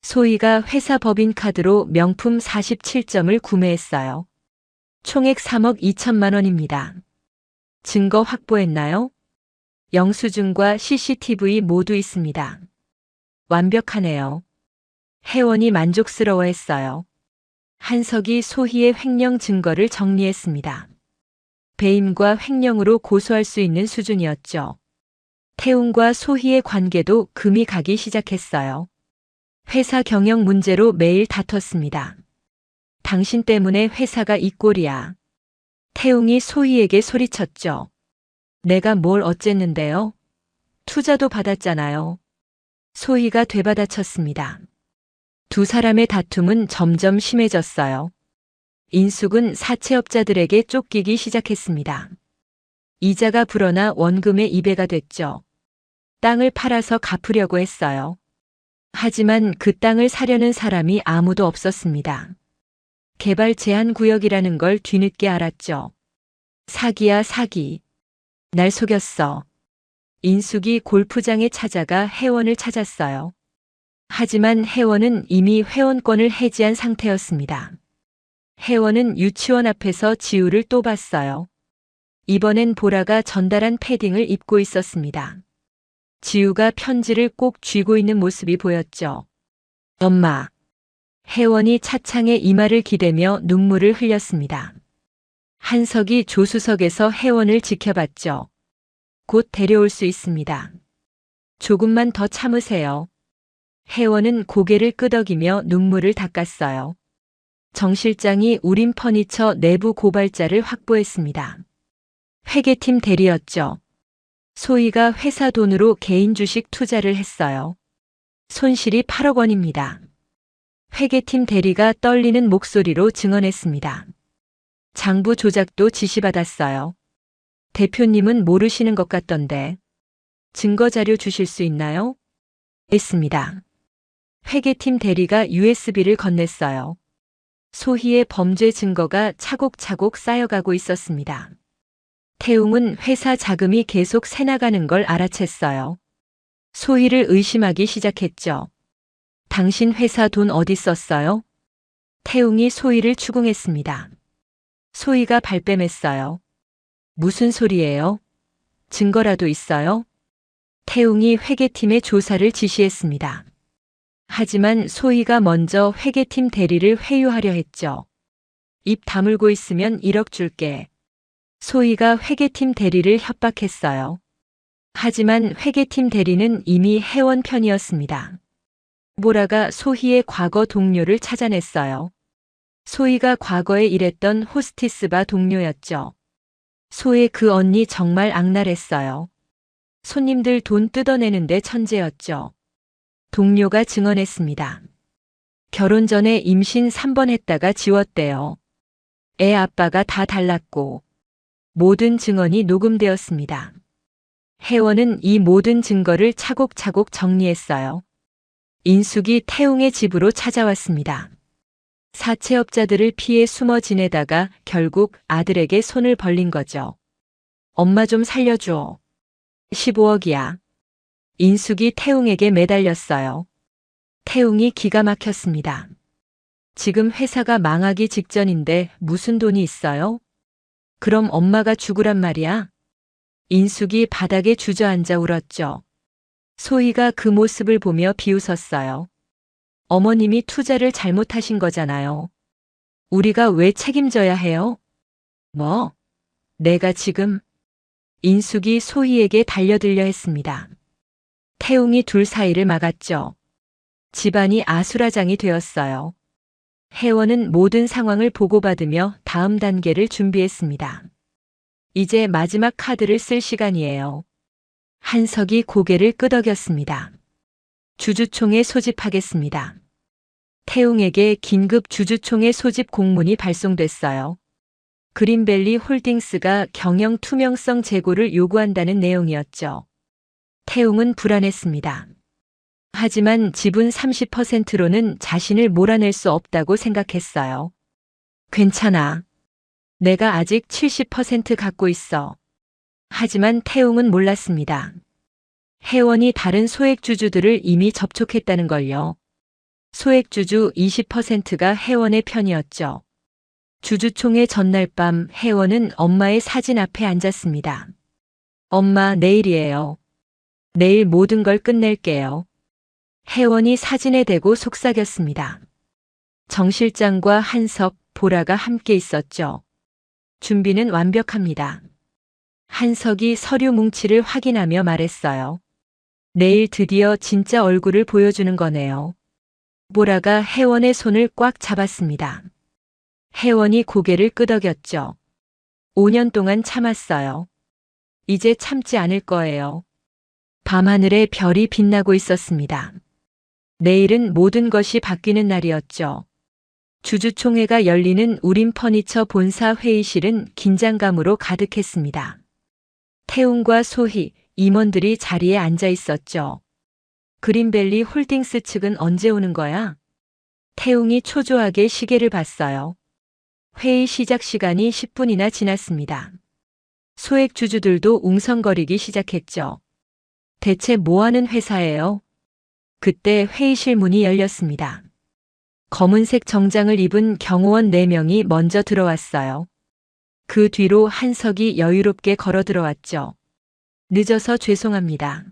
소희가 회사 법인카드로 명품 47점을 구매했어요. 총액 3억 2천만 원입니다. 증거 확보했나요? 영수증과 CCTV 모두 있습니다. 완벽하네요. 혜원이 만족스러워했어요. 한석이 소희의 횡령 증거를 정리했습니다. 배임과 횡령으로 고소할 수 있는 수준이었죠. 태웅과 소희의 관계도 금이 가기 시작했어요. 회사 경영 문제로 매일 다퉜습니다. 당신 때문에 회사가 이 꼴이야. 태웅이 소희에게 소리쳤죠. 내가 뭘 어쨌는데요? 투자도 받았잖아요. 소희가 되받아쳤습니다. 두 사람의 다툼은 점점 심해졌어요. 인숙은 사채업자들에게 쫓기기 시작했습니다. 이자가 불어나 원금의 2배가 됐죠. 땅을 팔아서 갚으려고 했어요. 하지만 그 땅을 사려는 사람이 아무도 없었습니다. 개발 제한 구역이라는 걸 뒤늦게 알았죠. 사기야 사기. 날 속였어. 인숙이 골프장에 찾아가 혜원을 찾았어요. 하지만 혜원은 이미 회원권을 해지한 상태였습니다. 혜원은 유치원 앞에서 지우를 또 봤어요. 이번엔 보라가 전달한 패딩을 입고 있었습니다. 지우가 편지를 꼭 쥐고 있는 모습이 보였죠. 엄마. 혜원이 차창에 이마를 기대며 눈물을 흘렸습니다. 한석이 조수석에서 혜원을 지켜봤죠. 곧 데려올 수 있습니다. 조금만 더 참으세요. 혜원은 고개를 끄덕이며 눈물을 닦았어요. 정 실장이 우림 퍼니처 내부 고발자를 확보했습니다. 회계팀 대리였죠. 소희가 회사 돈으로 개인 주식 투자를 했어요. 손실이 8억 원입니다. 회계팀 대리가 떨리는 목소리로 증언했습니다. 장부 조작도 지시받았어요. 대표님은 모르시는 것 같던데. 증거 자료 주실 수 있나요? 있습니다. 회계팀 대리가 USB를 건넸어요. 소희의 범죄 증거가 차곡차곡 쌓여가고 있었습니다. 태웅은 회사 자금이 계속 새나가는 걸 알아챘어요. 소희를 의심하기 시작했죠. 당신 회사 돈 어디 썼어요? 태웅이 소희를 추궁했습니다. 소희가 발뺌했어요. 무슨 소리예요? 증거라도 있어요? 태웅이 회계팀의 조사를 지시했습니다. 하지만 소희가 먼저 회계팀 대리를 회유하려 했죠. 입 다물고 있으면 1억 줄게. 소희가 회계팀 대리를 협박했어요. 하지만 회계팀 대리는 이미 해원 편이었습니다. 보라가 소희의 과거 동료를 찾아냈어요. 소희가 과거에 일했던 호스티스바 동료였죠. 소의 그 언니 정말 악랄했어요. 손님들 돈 뜯어내는데 천재였죠. 동료가 증언했습니다. 결혼 전에 임신 3번 했다가 지웠대요. 애 아빠가 다 달랐고 모든 증언이 녹음되었습니다. 혜원은 이 모든 증거를 차곡차곡 정리했어요. 인숙이 태웅의 집으로 찾아왔습니다. 사채업자들을 피해 숨어 지내다가 결국 아들에게 손을 벌린 거죠. 엄마 좀 살려줘. 15억이야. 인숙이 태웅에게 매달렸어요. 태웅이 기가 막혔습니다. 지금 회사가 망하기 직전인데 무슨 돈이 있어요? 그럼 엄마가 죽으란 말이야? 인숙이 바닥에 주저앉아 울었죠. 소희가 그 모습을 보며 비웃었어요. 어머님이 투자를 잘못하신 거잖아요. 우리가 왜 책임져야 해요? 뭐? 내가 지금? 인숙이 소희에게 달려들려 했습니다. 태웅이 둘 사이를 막았죠. 집안이 아수라장이 되었어요. 혜원은 모든 상황을 보고받으며 다음 단계를 준비했습니다. 이제 마지막 카드를 쓸 시간이에요. 한석이 고개를 끄덕였습니다. 주주총회 소집하겠습니다. 태웅에게 긴급 주주총회 소집 공문이 발송됐어요. 그린밸리 홀딩스가 경영 투명성 제고를 요구한다는 내용이었죠. 태웅은 불안했습니다. 하지만 지분 30%로는 자신을 몰아낼 수 없다고 생각했어요. 괜찮아. 내가 아직 70% 갖고 있어. 하지만 태웅은 몰랐습니다. 혜원이 다른 소액주주들을 이미 접촉했다는 걸요. 소액주주 20%가 혜원의 편이었죠. 주주총회 전날 밤 혜원은 엄마의 사진 앞에 앉았습니다. 엄마, 내일이에요. 내일 모든 걸 끝낼게요. 혜원이 사진에 대고 속삭였습니다. 정 실장과 한석, 보라가 함께 있었죠. 준비는 완벽합니다. 한석이 서류 뭉치를 확인하며 말했어요. 내일 드디어 진짜 얼굴을 보여주는 거네요. 보라가 혜원의 손을 꽉 잡았습니다. 혜원이 고개를 끄덕였죠. 5년 동안 참았어요. 이제 참지 않을 거예요. 밤하늘에 별이 빛나고 있었습니다. 내일은 모든 것이 바뀌는 날이었죠. 주주총회가 열리는 우림 퍼니처 본사 회의실은 긴장감으로 가득했습니다. 태웅과 소희, 임원들이 자리에 앉아 있었죠. 그린밸리 홀딩스 측은 언제 오는 거야? 태웅이 초조하게 시계를 봤어요. 회의 시작 시간이 10분이나 지났습니다. 소액 주주들도 웅성거리기 시작했죠. 대체 뭐 하는 회사예요? 그때 회의실 문이 열렸습니다. 검은색 정장을 입은 경호원 4명이 먼저 들어왔어요. 그 뒤로 한석이 여유롭게 걸어 들어왔죠. 늦어서 죄송합니다.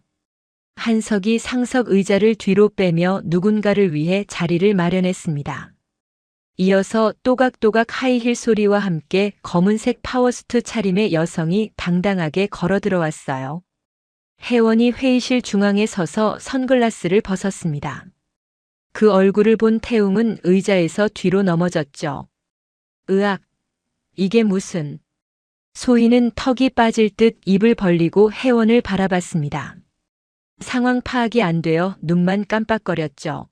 한석이 상석 의자를 뒤로 빼며 누군가를 위해 자리를 마련했습니다. 이어서 또각또각 하이힐 소리와 함께 검은색 파워수트 차림의 여성이 당당하게 걸어 들어왔어요. 혜원이 회의실 중앙에 서서 선글라스를 벗었습니다. 그 얼굴을 본 태웅은 의자에서 뒤로 넘어졌죠. 으악, 이게 무슨... 소희는 턱이 빠질 듯 입을 벌리고 혜원을 바라봤습니다. 상황 파악이 안 되어 눈만 깜빡거렸죠.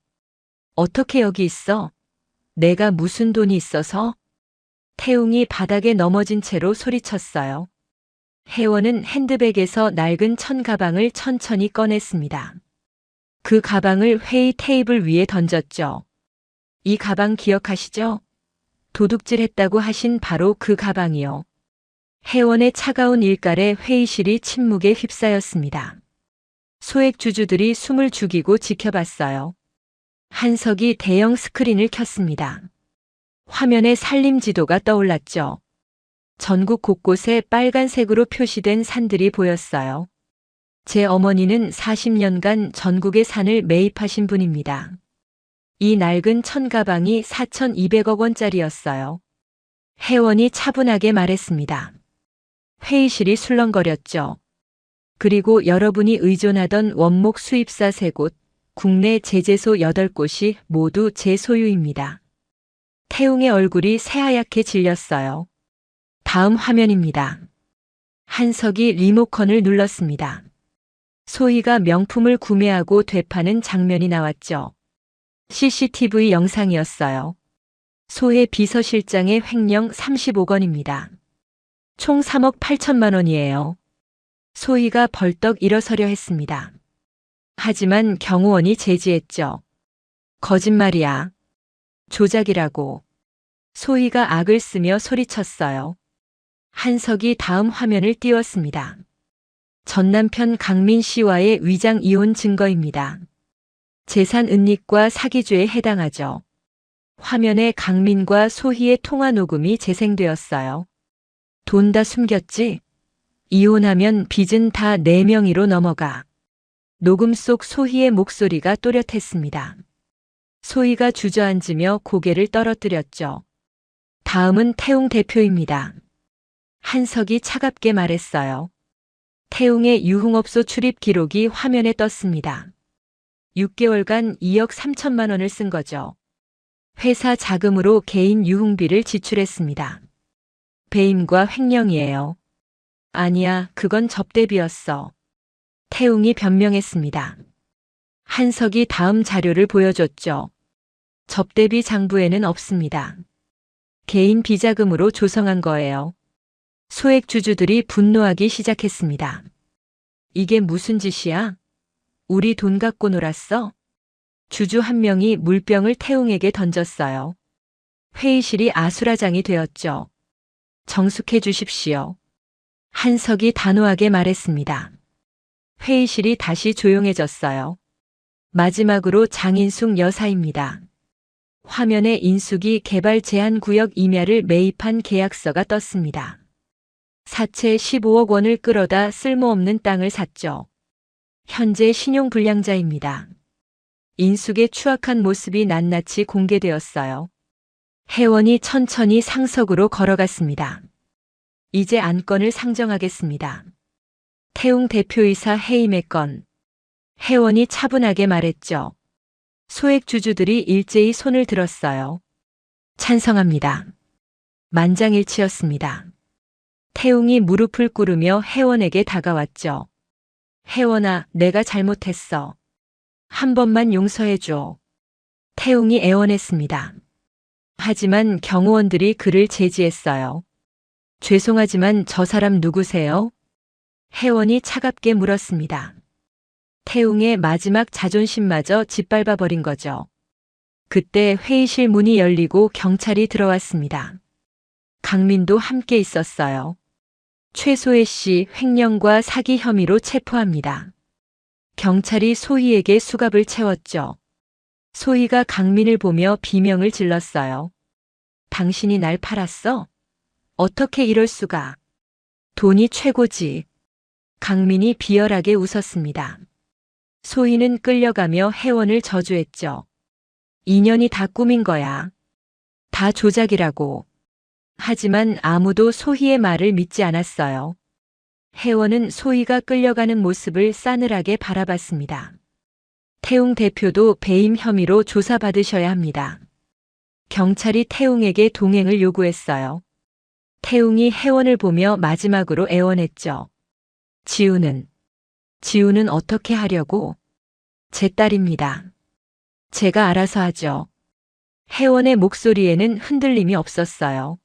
어떻게 여기 있어? 내가 무슨 돈이 있어서? 태웅이 바닥에 넘어진 채로 소리쳤어요. 혜원은 핸드백에서 낡은 천 가방을 천천히 꺼냈습니다. 그 가방을 회의 테이블 위에 던졌죠. 이 가방 기억하시죠? 도둑질했다고 하신 바로 그 가방이요. 혜원의 차가운 일갈에 회의실이 침묵에 휩싸였습니다. 소액 주주들이 숨을 죽이고 지켜봤어요. 한석이 대형 스크린을 켰습니다. 화면에 산림 지도가 떠올랐죠. 전국 곳곳에 빨간색으로 표시된 산들이 보였어요. 제 어머니는 40년간 전국의 산을 매입하신 분입니다. 이 낡은 천가방이 4,200억 원짜리였어요. 혜원이 차분하게 말했습니다. 회의실이 술렁거렸죠. 그리고 여러분이 의존하던 원목 수입사 3곳, 국내 제재소 8곳이 모두 제 소유입니다. 태웅의 얼굴이 새하얗게 질렸어요. 다음 화면입니다. 한석이 리모컨을 눌렀습니다. 소희가 명품을 구매하고 되파는 장면이 나왔죠. CCTV 영상이었어요. 소혜 비서실장의 횡령 30억 원입니다. 총 3억 8천만 원이에요. 소희가 벌떡 일어서려 했습니다. 하지만 경호원이 제지했죠. 거짓말이야. 조작이라고. 소희가 악을 쓰며 소리쳤어요. 한석이 다음 화면을 띄웠습니다. 전남편 강민 씨와의 위장 이혼 증거입니다. 재산 은닉과 사기죄에 해당하죠. 화면에 강민과 소희의 통화 녹음이 재생되었어요. 돈 다 숨겼지? 이혼하면 빚은 다 내 명의로 넘어가. 녹음 속 소희의 목소리가 또렷했습니다. 소희가 주저앉으며 고개를 떨어뜨렸죠. 다음은 태웅 대표입니다. 한석이 차갑게 말했어요. 태웅의 유흥업소 출입 기록이 화면에 떴습니다. 6개월간 2억 3천만 원을 쓴 거죠. 회사 자금으로 개인 유흥비를 지출했습니다. 배임과 횡령이에요. 아니야, 그건 접대비였어. 태웅이 변명했습니다. 한석이 다음 자료를 보여줬죠. 접대비 장부에는 없습니다. 개인 비자금으로 조성한 거예요. 소액 주주들이 분노하기 시작했습니다. 이게 무슨 짓이야? 우리 돈 갖고 놀았어? 주주 한 명이 물병을 태웅에게 던졌어요. 회의실이 아수라장이 되었죠. 정숙해 주십시오. 한석이 단호하게 말했습니다. 회의실이 다시 조용해졌어요. 마지막으로 장인숙 여사입니다. 화면에 인숙이 개발 제한 구역 임야를 매입한 계약서가 떴습니다. 사채 15억 원을 끌어다 쓸모없는 땅을 샀죠. 현재 신용불량자입니다. 인숙의 추악한 모습이 낱낱이 공개되었어요. 혜원이 천천히 상석으로 걸어갔습니다. 이제 안건을 상정하겠습니다. 태웅 대표이사 해임의 건. 혜원이 차분하게 말했죠. 소액 주주들이 일제히 손을 들었어요. 찬성합니다. 만장일치였습니다. 태웅이 무릎을 꿇으며 혜원에게 다가왔죠. 혜원아, 내가 잘못했어. 한 번만 용서해줘. 태웅이 애원했습니다. 하지만 경호원들이 그를 제지했어요. 죄송하지만 저 사람 누구세요? 혜원이 차갑게 물었습니다. 태웅의 마지막 자존심마저 짓밟아 버린 거죠. 그때 회의실 문이 열리고 경찰이 들어왔습니다. 강민도 함께 있었어요. 최소혜 씨 횡령과 사기 혐의로 체포합니다. 경찰이 소희에게 수갑을 채웠죠. 소희가 강민을 보며 비명을 질렀어요. 당신이 날 팔았어? 어떻게 이럴 수가? 돈이 최고지. 강민이 비열하게 웃었습니다. 소희는 끌려가며 혜원을 저주했죠. 인연이 다 꾸민 거야. 다 조작이라고. 하지만 아무도 소희의 말을 믿지 않았어요. 혜원은 소희가 끌려가는 모습을 싸늘하게 바라봤습니다. 태웅 대표도 배임 혐의로 조사받으셔야 합니다. 경찰이 태웅에게 동행을 요구했어요. 태웅이 혜원을 보며 마지막으로 애원했죠. 지우는 어떻게 하려고? 제 딸입니다. 제가 알아서 하죠. 혜원의 목소리에는 흔들림이 없었어요.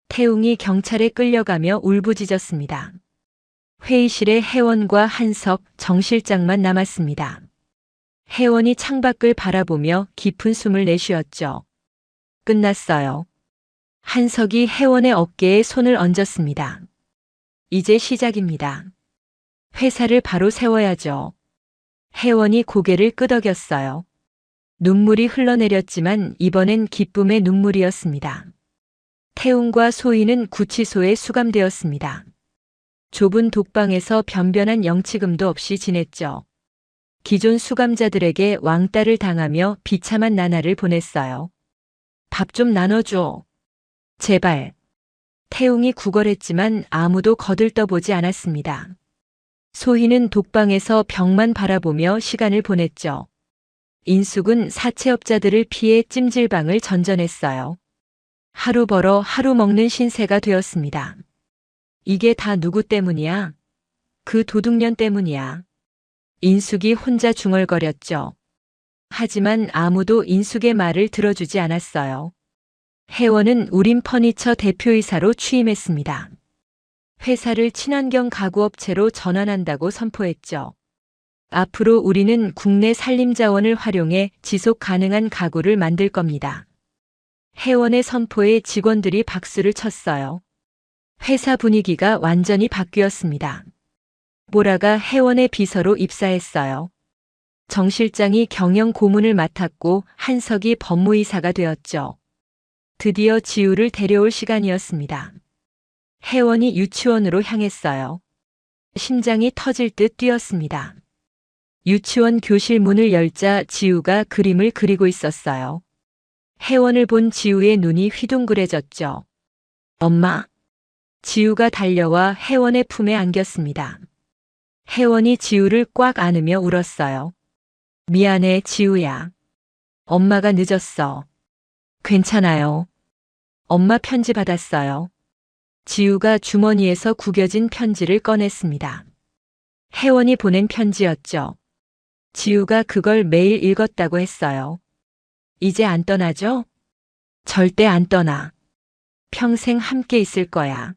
태웅이 경찰에 끌려가며 울부짖었습니다. 회의실에 혜원과 한석, 정 실장만 남았습니다. 혜원이 창밖을 바라보며 깊은 숨을 내쉬었죠. 끝났어요. 한석이 혜원의 어깨에 손을 얹었습니다. 이제 시작입니다. 회사를 바로 세워야죠. 혜원이 고개를 끄덕였어요. 눈물이 흘러내렸지만 이번엔 기쁨의 눈물이었습니다. 태웅과 소희는 구치소에 수감되었습니다. 좁은 독방에서 변변한 영치금도 없이 지냈죠. 기존 수감자들에게 왕따를 당하며 비참한 나날을 보냈어요. 밥 좀 나눠줘. 제발. 태웅이 구걸했지만 아무도 거들떠보지 않았습니다. 소희는 독방에서 벽만 바라보며 시간을 보냈죠. 인숙은 사채업자들을 피해 찜질방을 전전했어요. 하루 벌어 하루 먹는 신세가 되었습니다. 이게 다 누구 때문이야? 그 도둑년 때문이야. 인숙이 혼자 중얼거렸죠. 하지만 아무도 인숙의 말을 들어주지 않았어요. 혜원은 우림 퍼니처 대표이사로 취임했습니다. 회사를 친환경 가구업체로 전환한다고 선포했죠. 앞으로 우리는 국내 산림자원을 활용해 지속 가능한 가구를 만들 겁니다. 혜원의 선포에 직원들이 박수를 쳤어요. 회사 분위기가 완전히 바뀌었습니다. 보라가 혜원의 비서로 입사했어요. 정 실장이 경영 고문을 맡았고 한석이 법무이사가 되었죠. 드디어 지우를 데려올 시간이었습니다. 혜원이 유치원으로 향했어요. 심장이 터질 듯 뛰었습니다. 유치원 교실 문을 열자 지우가 그림을 그리고 있었어요. 혜원을 본 지우의 눈이 휘둥그레졌죠. 엄마. 지우가 달려와 혜원의 품에 안겼습니다. 혜원이 지우를 꽉 안으며 울었어요. 미안해, 지우야. 엄마가 늦었어. 괜찮아요. 엄마 편지 받았어요. 지우가 주머니에서 구겨진 편지를 꺼냈습니다. 혜원이 보낸 편지였죠. 지우가 그걸 매일 읽었다고 했어요. 이제 안 떠나죠? 절대 안 떠나. 평생 함께 있을 거야.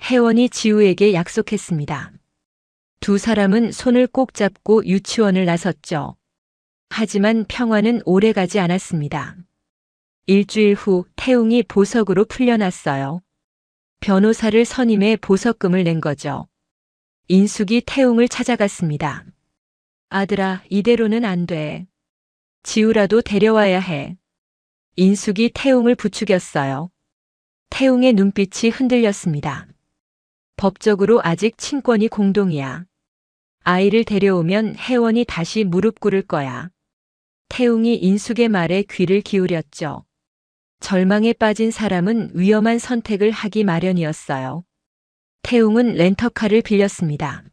혜원이 지우에게 약속했습니다. 두 사람은 손을 꼭 잡고 유치원을 나섰죠. 하지만 평화는 오래가지 않았습니다. 일주일 후 태웅이 보석으로 풀려났어요. 변호사를 선임해 보석금을 낸 거죠. 인숙이 태웅을 찾아갔습니다. 아들아, 이대로는 안 돼. 지우라도 데려와야 해. 인숙이 태웅을 부추겼어요. 태웅의 눈빛이 흔들렸습니다. 법적으로 아직 친권이 공동이야. 아이를 데려오면 혜원이 다시 무릎 꿇을 거야. 태웅이 인숙의 말에 귀를 기울였죠. 절망에 빠진 사람은 위험한 선택을 하기 마련이었어요. 태웅은 렌터카를 빌렸습니다.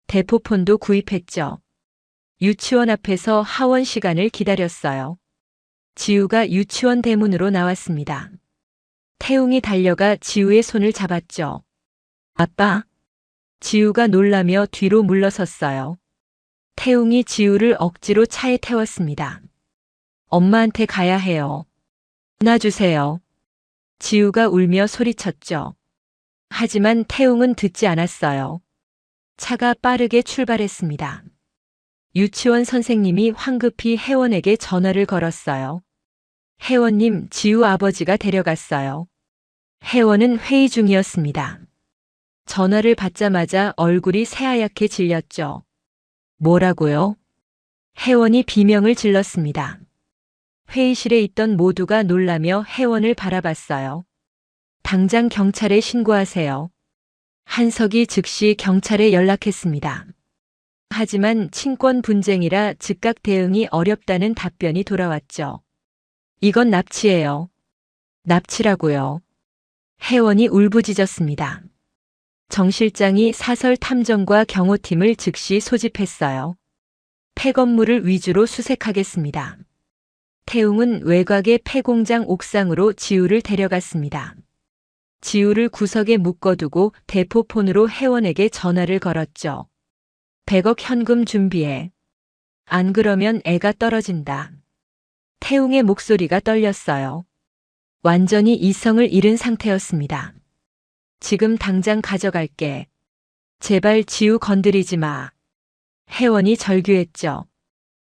대포폰도 구입했죠. 유치원 앞에서 하원 시간을 기다렸어요. 지우가 유치원 대문으로 나왔습니다. 태웅이 달려가 지우의 손을 잡았죠. 아빠. 지우가 놀라며 뒤로 물러섰어요. 태웅이 지우를 억지로 차에 태웠습니다. 엄마한테 가야 해요. 놔주세요. 지우가 울며 소리쳤죠. 하지만 태웅은 듣지 않았어요. 차가 빠르게 출발했습니다. 유치원 선생님이 황급히 혜원에게 전화를 걸었어요. 혜원님, 지우 아버지가 데려갔어요. 혜원은 회의 중이었습니다. 전화를 받자마자 얼굴이 새하얗게 질렸죠. 뭐라고요? 혜원이 비명을 질렀습니다. 회의실에 있던 모두가 놀라며 혜원을 바라봤어요. 당장 경찰에 신고하세요. 한석이 즉시 경찰에 연락했습니다. 하지만 친권 분쟁이라 즉각 대응이 어렵다는 답변이 돌아왔죠. 이건 납치예요. 납치라고요. 혜원이 울부짖었습니다. 정 실장이 사설 탐정과 경호팀을 즉시 소집했어요. 폐건물을 위주로 수색하겠습니다. 태웅은 외곽의 폐공장 옥상으로 지우를 데려갔습니다. 지우를 구석에 묶어두고 대포폰으로 혜원에게 전화를 걸었죠. 100억 현금 준비해. 안 그러면 애가 떨어진다. 태웅의 목소리가 떨렸어요. 완전히 이성을 잃은 상태였습니다. 지금 당장 가져갈게. 제발 지우 건드리지 마. 혜원이 절규했죠.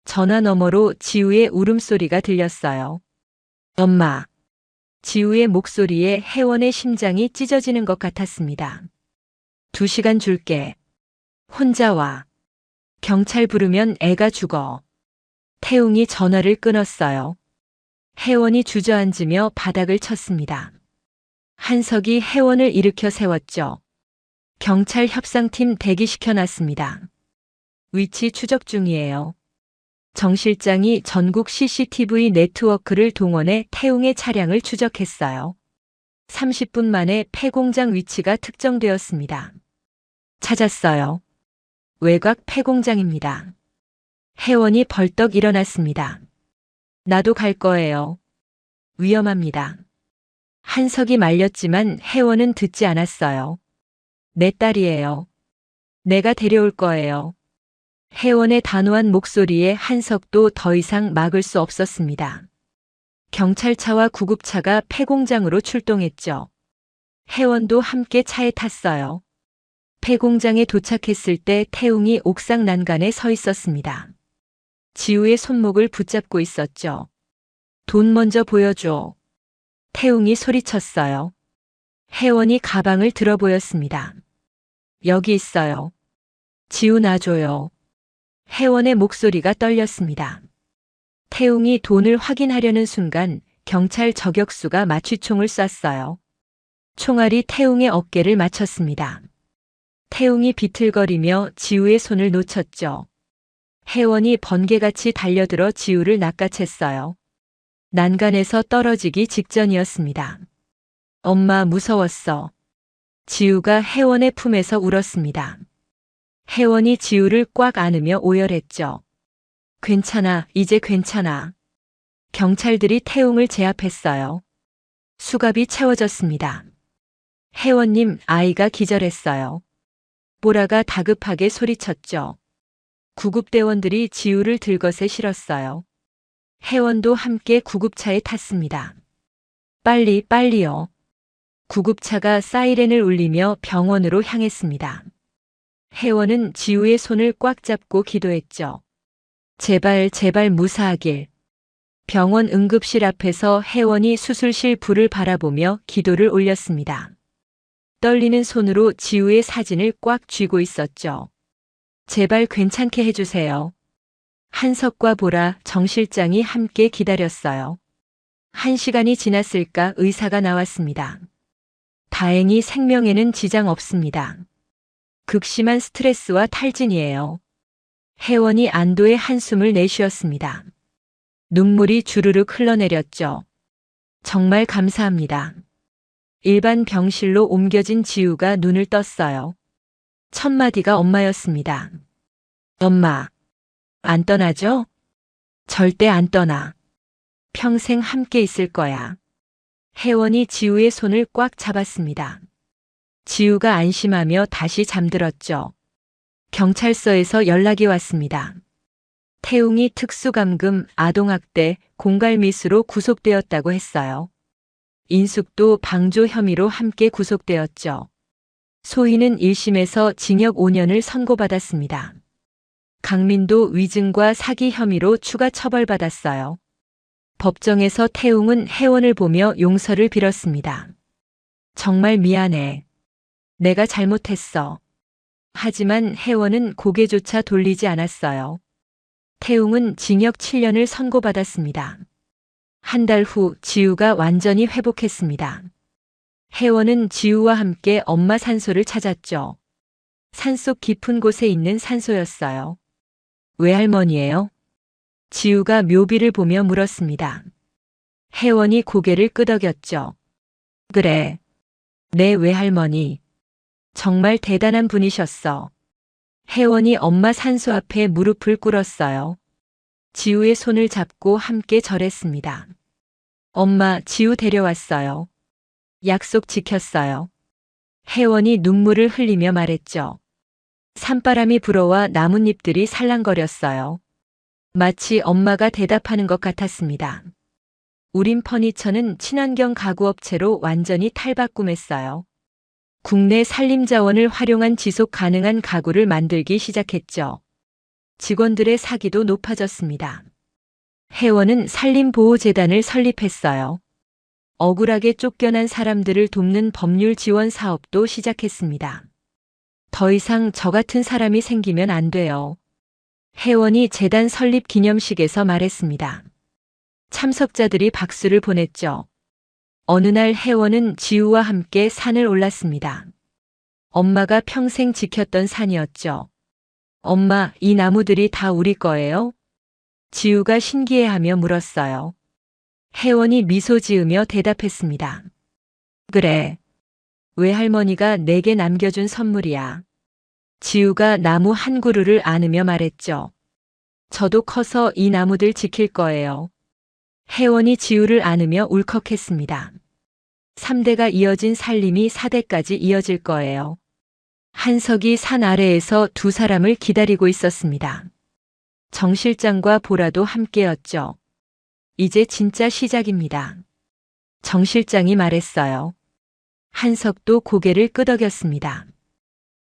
전화 너머로 지우의 울음소리가 들렸어요. 엄마. 지우의 목소리에 혜원의 심장이 찢어지는 것 같았습니다. 2시간 줄게. 혼자 와. 경찰 부르면 애가 죽어. 태웅이 전화를 끊었어요. 혜원이 주저앉으며 바닥을 쳤습니다. 한석이 혜원을 일으켜 세웠죠. 경찰 협상팀 대기시켜 놨습니다. 위치 추적 중이에요. 정 실장이 전국 CCTV 네트워크를 동원해 태웅의 차량을 추적했어요. 30분 만에 폐공장 위치가 특정되었습니다. 찾았어요. 외곽 폐공장입니다. 혜원이 벌떡 일어났습니다. 나도 갈 거예요. 위험합니다. 한석이 말렸지만 혜원은 듣지 않았어요. 내 딸이에요. 내가 데려올 거예요. 혜원의 단호한 목소리에 한석도 더 이상 막을 수 없었습니다. 경찰차와 구급차가 폐공장으로 출동했죠. 혜원도 함께 차에 탔어요. 폐공장에 도착했을 때 태웅이 옥상 난간에 서 있었습니다. 지우의 손목을 붙잡고 있었죠. 돈 먼저 보여줘. 태웅이 소리쳤어요. 혜원이 가방을 들어 보였습니다. 여기 있어요. 지우 놔줘요. 혜원의 목소리가 떨렸습니다. 태웅이 돈을 확인하려는 순간 경찰 저격수가 마취총을 쐈어요. 총알이 태웅의 어깨를 맞췄습니다. 태웅이 비틀거리며 지우의 손을 놓쳤죠. 혜원이 번개같이 달려들어 지우를 낚아챘어요. 난간에서 떨어지기 직전이었습니다. 엄마 무서웠어. 지우가 혜원의 품에서 울었습니다. 혜원이 지우를 꽉 안으며 오열했죠. 괜찮아, 이제 괜찮아. 경찰들이 태웅을 제압했어요. 수갑이 채워졌습니다. 혜원님, 아이가 기절했어요. 보라가 다급하게 소리쳤죠. 구급대원들이 지우를 들것에 실었어요. 혜원도 함께 구급차에 탔습니다. 빨리, 빨리요. 구급차가 사이렌을 울리며 병원으로 향했습니다. 혜원은 지우의 손을 꽉 잡고 기도했죠. 제발, 제발 무사하길. 병원 응급실 앞에서 혜원이 수술실 불을 바라보며 기도를 올렸습니다. 떨리는 손으로 지우의 사진을 꽉 쥐고 있었죠. 제발 괜찮게 해주세요. 한석과 보라, 정 실장이 함께 기다렸어요. 1시간이 지났을까 의사가 나왔습니다. 다행히 생명에는 지장 없습니다. 극심한 스트레스와 탈진이에요. 혜원이 안도의 한숨을 내쉬었습니다. 눈물이 주르륵 흘러내렸죠. 정말 감사합니다. 일반 병실로 옮겨진 지우가 눈을 떴어요. 첫 마디가 엄마였습니다. 엄마, 안 떠나죠? 절대 안 떠나. 평생 함께 있을 거야. 혜원이 지우의 손을 꽉 잡았습니다. 지우가 안심하며 다시 잠들었죠. 경찰서에서 연락이 왔습니다. 태웅이 특수감금, 아동학대, 공갈미수로 구속되었다고 했어요. 인숙도 방조 혐의로 함께 구속되었죠. 소희는 1심에서 징역 5년을 선고받았습니다. 강민도 위증과 사기 혐의로 추가 처벌받았어요. 법정에서 태웅은 혜원을 보며 용서를 빌었습니다. 정말 미안해. 내가 잘못했어. 하지만 혜원은 고개조차 돌리지 않았어요. 태웅은 징역 7년을 선고받았습니다. 한 달 후 지우가 완전히 회복했습니다. 혜원은 지우와 함께 엄마 산소를 찾았죠. 산속 깊은 곳에 있는 산소였어요. 외할머니예요? 지우가 묘비를 보며 물었습니다. 혜원이 고개를 끄덕였죠. 그래. 내 외할머니. 정말 대단한 분이셨어. 혜원이 엄마 산소 앞에 무릎을 꿇었어요. 지우의 손을 잡고 함께 절했습니다. 엄마, 지우 데려왔어요. 약속 지켰어요. 혜원이 눈물을 흘리며 말했죠. 산바람이 불어와 나뭇잎들이 살랑거렸어요. 마치 엄마가 대답하는 것 같았습니다. 우린 퍼니처는 친환경 가구업체로 완전히 탈바꿈했어요. 국내 산림자원을 활용한 지속 가능한 가구를 만들기 시작했죠. 직원들의 사기도 높아졌습니다. 혜원은 산림보호재단을 설립했어요. 억울하게 쫓겨난 사람들을 돕는 법률 지원 사업도 시작했습니다. 더 이상 저 같은 사람이 생기면 안 돼요. 혜원이 재단 설립 기념식에서 말했습니다. 참석자들이 박수를 보냈죠. 어느 날 혜원은 지우와 함께 산을 올랐습니다. 엄마가 평생 지켰던 산이었죠. 엄마, 이 나무들이 다 우리 거예요? 지우가 신기해하며 물었어요. 혜원이 미소 지으며 대답했습니다. 그래. 외할머니가 내게 남겨준 선물이야. 지우가 나무 한 그루를 안으며 말했죠. 저도 커서 이 나무들 지킬 거예요. 혜원이 지우를 안으며 울컥했습니다. 3대가 이어진 살림이 4대까지 이어질 거예요. 한석이 산 아래에서 두 사람을 기다리고 있었습니다. 정 실장과 보라도 함께였죠. 이제 진짜 시작입니다. 정 실장이 말했어요. 한석도 고개를 끄덕였습니다.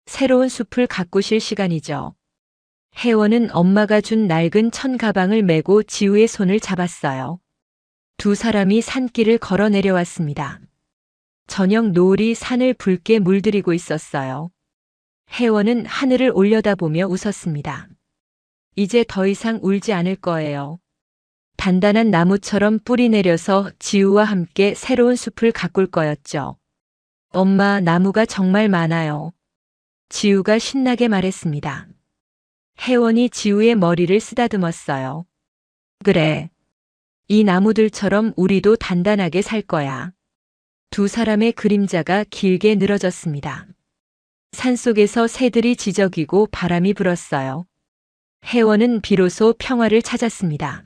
새로운 숲을 가꾸실 시간이죠. 혜원은 엄마가 준 낡은 천 가방을 메고 지우의 손을 잡았어요. 두 사람이 산길을 걸어 내려왔습니다. 저녁 노을이 산을 붉게 물들이고 있었어요. 혜원은 하늘을 올려다보며 웃었습니다. 이제 더 이상 울지 않을 거예요. 단단한 나무처럼 뿌리 내려서 지우와 함께 새로운 숲을 가꿀 거였죠. 엄마, 나무가 정말 많아요. 지우가 신나게 말했습니다. 혜원이 지우의 머리를 쓰다듬었어요. 그래. 이 나무들처럼 우리도 단단하게 살 거야. 두 사람의 그림자가 길게 늘어졌습니다. 산속에서 새들이 지저귀고 바람이 불었어요. 혜원은 비로소 평화를 찾았습니다.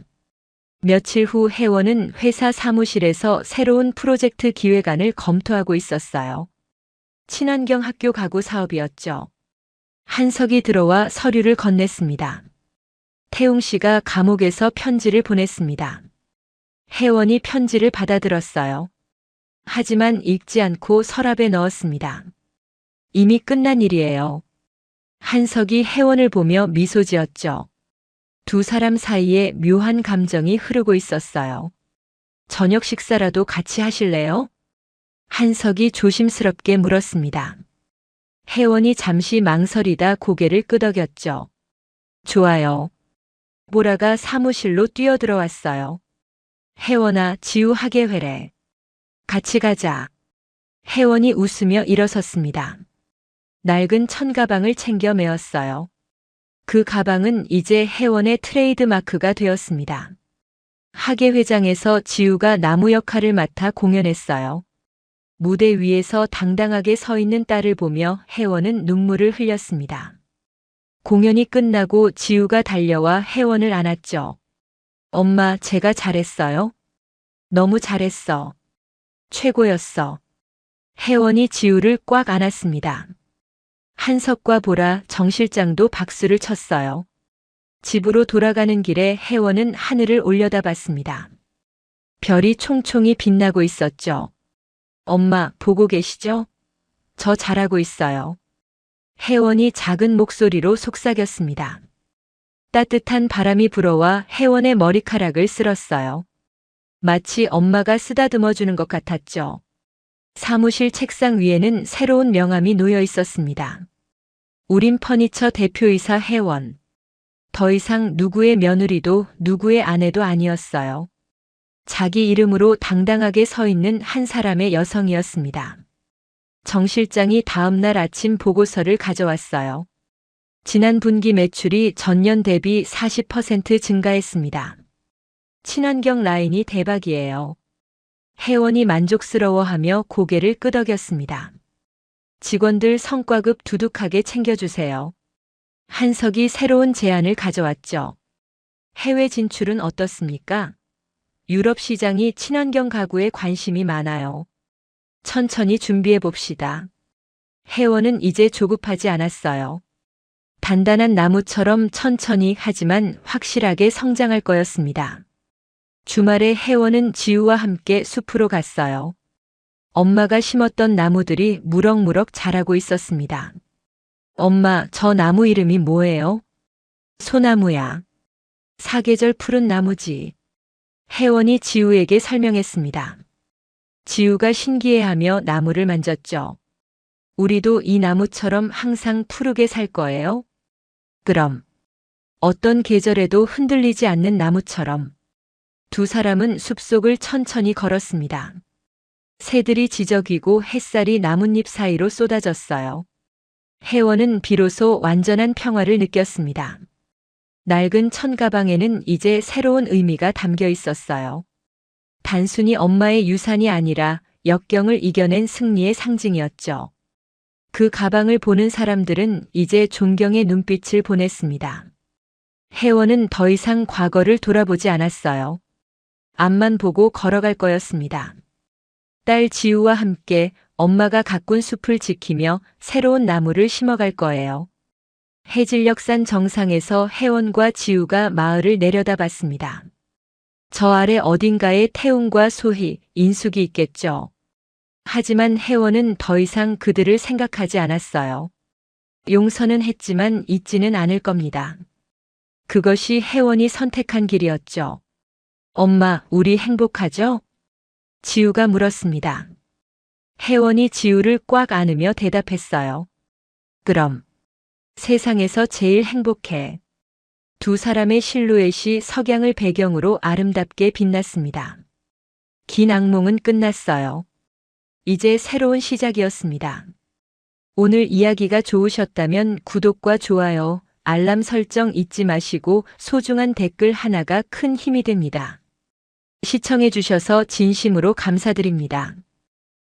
며칠 후 혜원은 회사 사무실에서 새로운 프로젝트 기획안을 검토하고 있었어요. 친환경 학교 가구 사업이었죠. 한석이 들어와 서류를 건넸습니다. 태웅 씨가 감옥에서 편지를 보냈습니다. 혜원이 편지를 받아들었어요. 하지만 읽지 않고 서랍에 넣었습니다. 이미 끝난 일이에요. 한석이 혜원을 보며 미소 지었죠. 두 사람 사이에 묘한 감정이 흐르고 있었어요. 저녁 식사라도 같이 하실래요? 한석이 조심스럽게 물었습니다. 혜원이 잠시 망설이다 고개를 끄덕였죠. 좋아요. 보라가 사무실로 뛰어들어왔어요. 혜원아, 지우 학예회래. 같이 가자. 혜원이 웃으며 일어섰습니다. 낡은 천가방을 챙겨 메었어요. 그 가방은 이제 혜원의 트레이드 마크가 되었습니다. 학예회장에서 지우가 나무 역할을 맡아 공연했어요. 무대 위에서 당당하게 서 있는 딸을 보며 혜원은 눈물을 흘렸습니다. 공연이 끝나고 지우가 달려와 혜원을 안았죠. 엄마, 제가 잘했어요? 너무 잘했어. 최고였어. 혜원이 지우를 꽉 안았습니다. 한석과 보라, 정 실장도 박수를 쳤어요. 집으로 돌아가는 길에 혜원은 하늘을 올려다봤습니다. 별이 총총히 빛나고 있었죠. 엄마, 보고 계시죠? 저 잘하고 있어요. 혜원이 작은 목소리로 속삭였습니다. 따뜻한 바람이 불어와 혜원의 머리카락을 쓸었어요. 마치 엄마가 쓰다듬어 주는 것 같았죠. 사무실 책상 위에는 새로운 명함이 놓여 있었습니다. 우린 퍼니처 대표이사 혜원. 더 이상 누구의 며느리도 누구의 아내도 아니었어요. 자기 이름으로 당당하게 서 있는 한 사람의 여성이었습니다. 정 실장이 다음 날 아침 보고서를 가져왔어요. 지난 분기 매출이 전년 대비 40% 증가했습니다. 친환경 라인이 대박이에요. 혜원이 만족스러워하며 고개를 끄덕였습니다. 직원들 성과급 두둑하게 챙겨주세요. 한석이 새로운 제안을 가져왔죠. 해외 진출은 어떻습니까? 유럽 시장이 친환경 가구에 관심이 많아요. 천천히 준비해 봅시다. 혜원은 이제 조급하지 않았어요. 단단한 나무처럼 천천히 하지만 확실하게 성장할 거였습니다. 주말에 혜원은 지우와 함께 숲으로 갔어요. 엄마가 심었던 나무들이 무럭무럭 자라고 있었습니다. 엄마, 저 나무 이름이 뭐예요? 소나무야. 사계절 푸른 나무지. 혜원이 지우에게 설명했습니다. 지우가 신기해하며 나무를 만졌죠. 우리도 이 나무처럼 항상 푸르게 살 거예요? 그럼. 어떤 계절에도 흔들리지 않는 나무처럼. 두 사람은 숲속을 천천히 걸었습니다. 새들이 지저귀고 햇살이 나뭇잎 사이로 쏟아졌어요. 혜원은 비로소 완전한 평화를 느꼈습니다. 낡은 천가방에는 이제 새로운 의미가 담겨 있었어요. 단순히 엄마의 유산이 아니라 역경을 이겨낸 승리의 상징이었죠. 그 가방을 보는 사람들은 이제 존경의 눈빛을 보냈습니다. 혜원은 더 이상 과거를 돌아보지 않았어요. 앞만 보고 걸어갈 거였습니다. 딸 지우와 함께 엄마가 가꾼 숲을 지키며 새로운 나무를 심어갈 거예요. 해질녘산 정상에서 혜원과 지우가 마을을 내려다봤습니다. 저 아래 어딘가에 태웅과 소희, 인숙이 있겠죠. 하지만 혜원은 더 이상 그들을 생각하지 않았어요. 용서는 했지만 잊지는 않을 겁니다. 그것이 혜원이 선택한 길이었죠. 엄마, 우리 행복하죠? 지우가 물었습니다. 혜원이 지우를 꽉 안으며 대답했어요. 그럼. 세상에서 제일 행복해. 두 사람의 실루엣이 석양을 배경으로 아름답게 빛났습니다. 긴 악몽은 끝났어요. 이제 새로운 시작이었습니다. 오늘 이야기가 좋으셨다면 구독과 좋아요, 알람 설정 잊지 마시고 소중한 댓글 하나가 큰 힘이 됩니다. 시청해 주셔서 진심으로 감사드립니다.